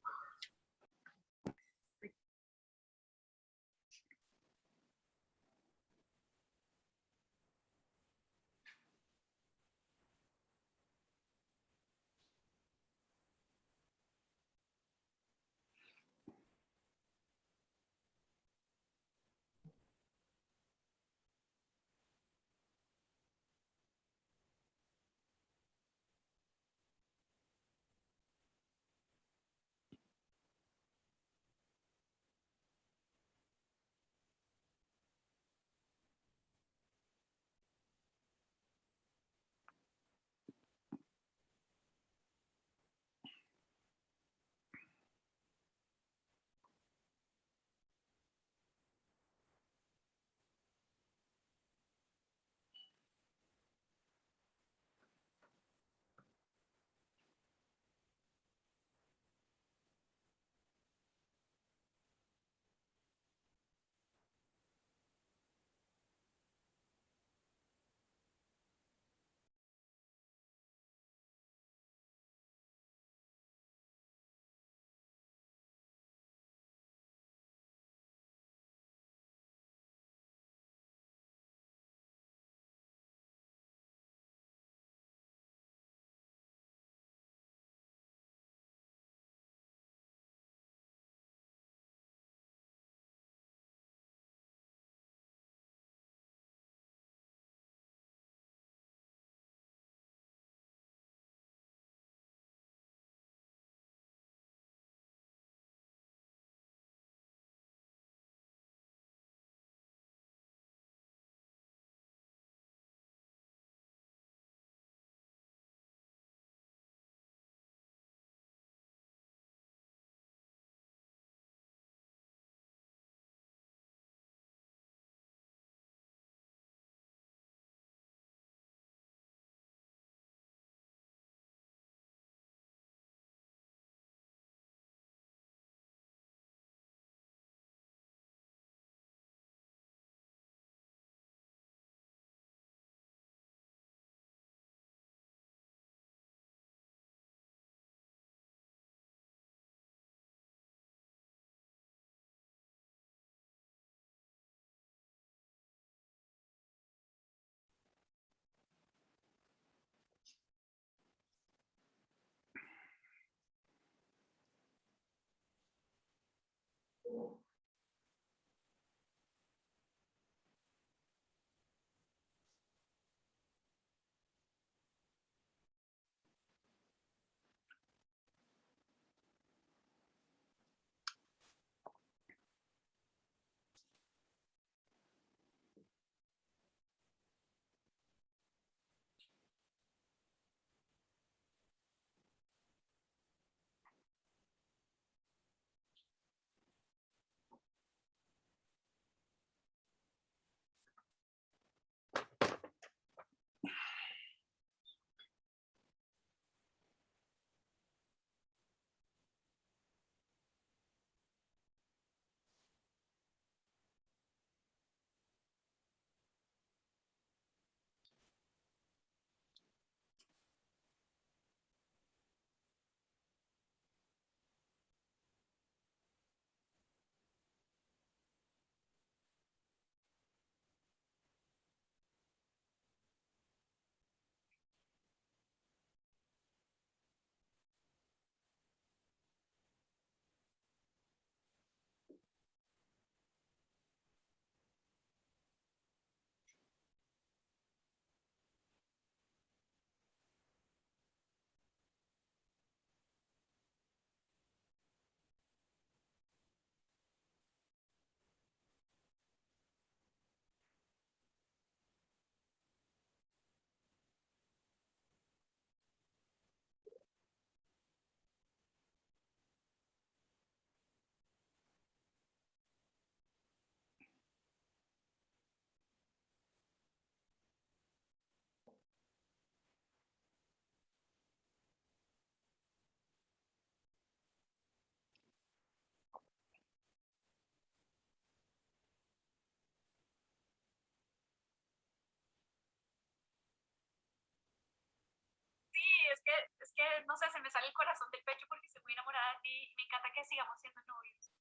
que, no sé, se me sale el corazón del pecho porque estoy muy enamorada de ti y me encanta que sigamos siendo novios.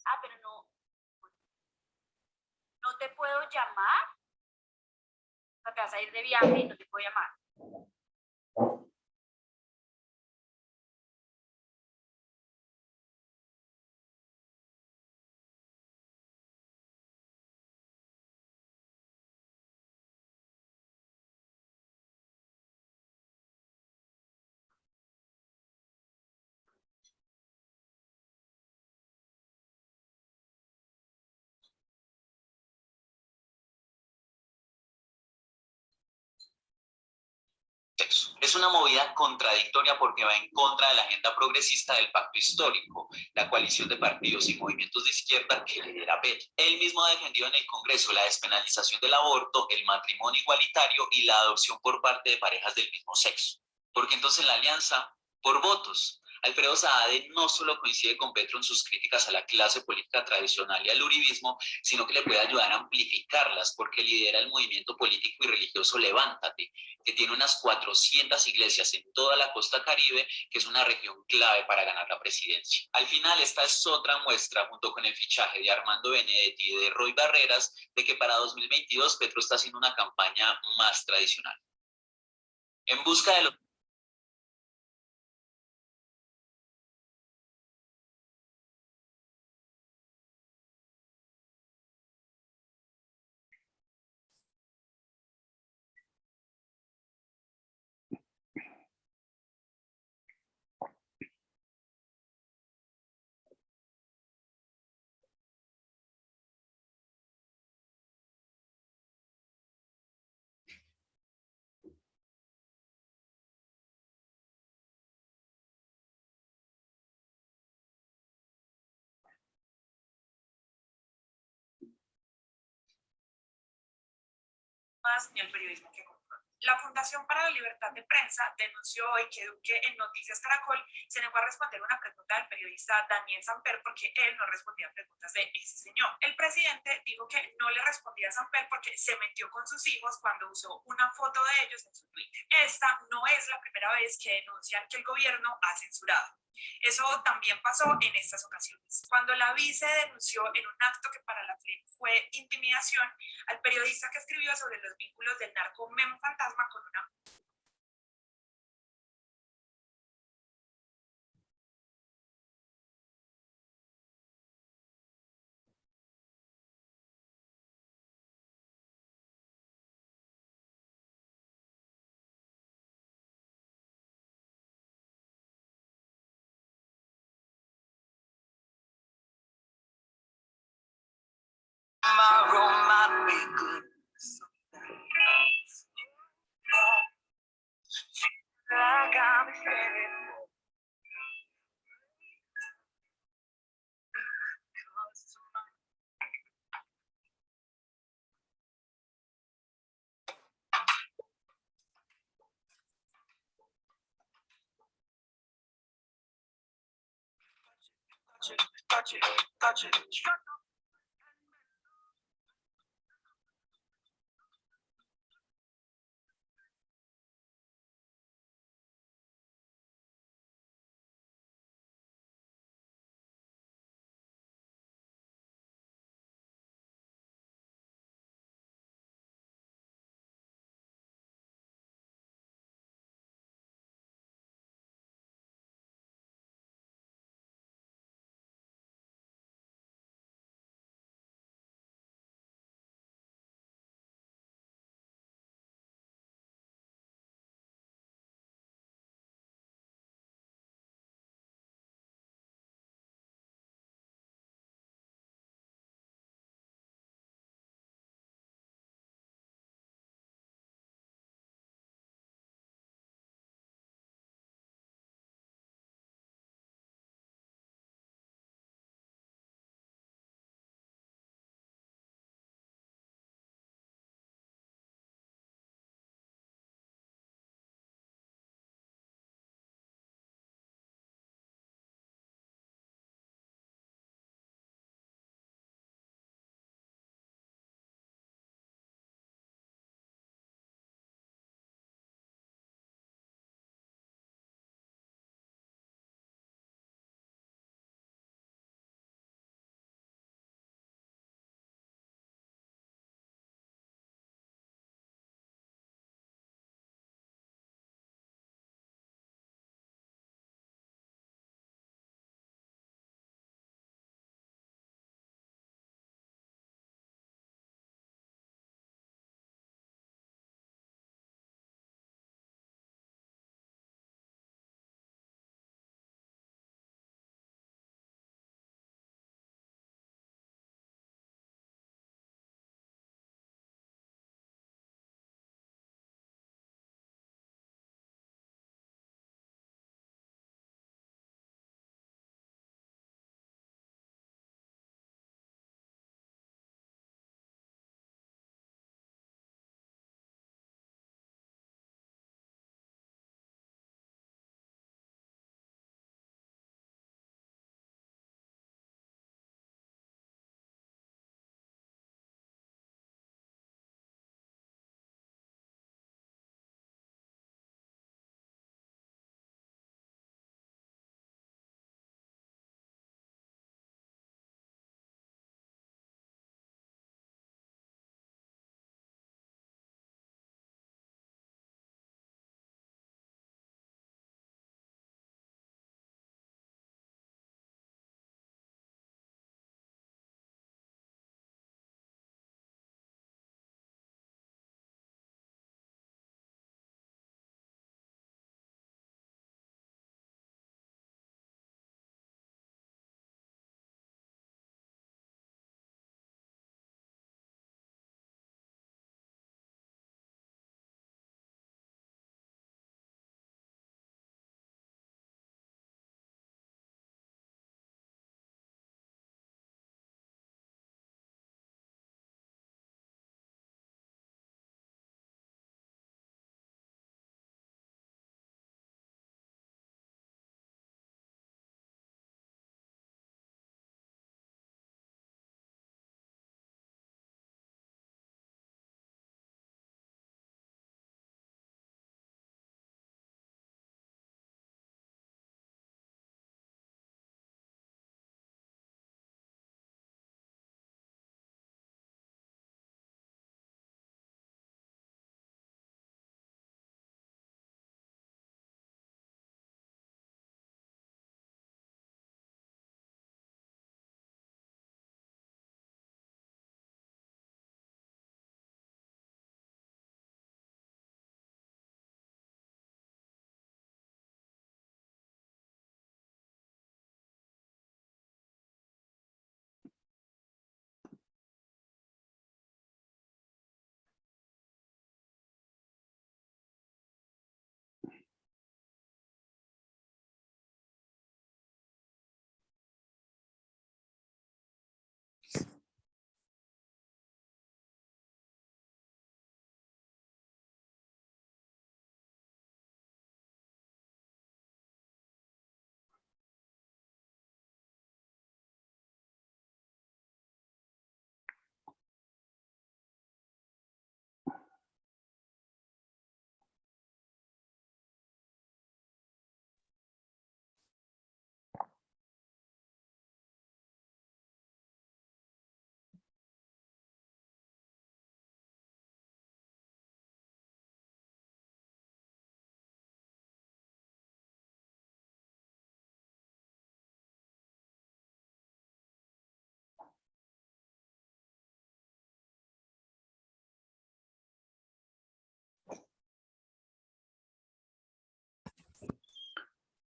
Ah, pero no te puedo llamar. O sea, te vas a ir de viaje y no te puedo llamar. Es una movida contradictoria porque va en contra de la agenda progresista del pacto histórico, la coalición de partidos y movimientos de izquierda que lidera Petro. Él mismo ha defendido en el Congreso la despenalización del aborto, el matrimonio igualitario y la adopción por parte de parejas del mismo sexo. Porque entonces la alianza, por votos. Alfredo Saade no solo coincide con Petro en sus críticas a la clase política tradicional y al uribismo, sino que le puede ayudar a amplificarlas porque lidera el movimiento político y religioso Levántate, que tiene unas 400 iglesias en toda la costa caribe, que es una región clave para ganar la presidencia. Al final, esta es otra muestra, junto con el fichaje de Armando Benedetti y de Roy Barreras, de que para 2022 Petro está haciendo una campaña más tradicional. En busca de los más ni el periodismo que confronta. La Fundación para la Libertad de Prensa denunció hoy que Duque en Noticias Caracol se negó a responder una pregunta del periodista Daniel Samper porque él no respondía a preguntas de ese señor. El presidente dijo que no le respondía a Samper porque se metió con sus hijos cuando usó una foto de ellos en su Twitter. Esta no es la primera vez que denuncian que el gobierno ha censurado. Eso también pasó en estas ocasiones. Cuando la vice denunció en un acto que para la FLIP fue intimidación al periodista que escribió sobre los vínculos del narco Memo Fantasma con una touch it.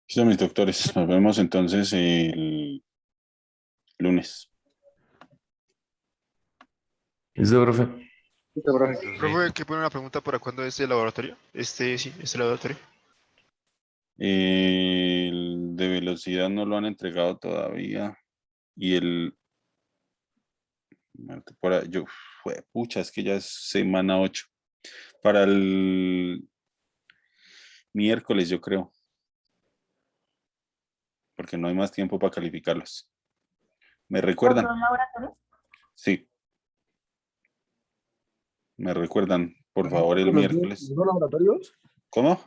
Listo, mis doctores. Nos vemos entonces el lunes. ¿Listo, profe? Profe, ¿qué pone una pregunta para cuándo es el laboratorio? Sí, este laboratorio. El de velocidad no lo han entregado todavía. Y el... pucha, es que ya es semana 8. Para el miércoles, yo creo. Porque no hay más tiempo para calificarlos. ¿Me recuerdan? ¿Otros laboratorios? Sí. ¿Me recuerdan, por favor, el miércoles? ¿Los dos laboratorios? ¿Cómo?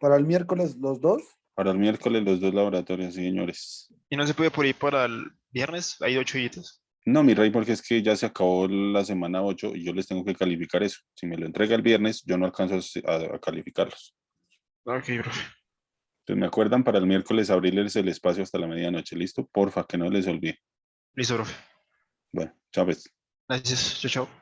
¿Para el miércoles los dos? Para el miércoles los 2 laboratorios, sí, señores. ¿Y no se puede por ahí para el viernes? Hay 8 días. No, mi rey, porque es que ya se acabó la semana 8 y yo les tengo que calificar eso. Si me lo entrega el viernes, yo no alcanzo a calificarlos. Ok, profe. Entonces, ¿me acuerdan para el miércoles abrirles el espacio hasta la medianoche? ¿Listo? Porfa, que no les olvide. Listo, profe. Bueno, chao pues. Gracias. Chao, chao.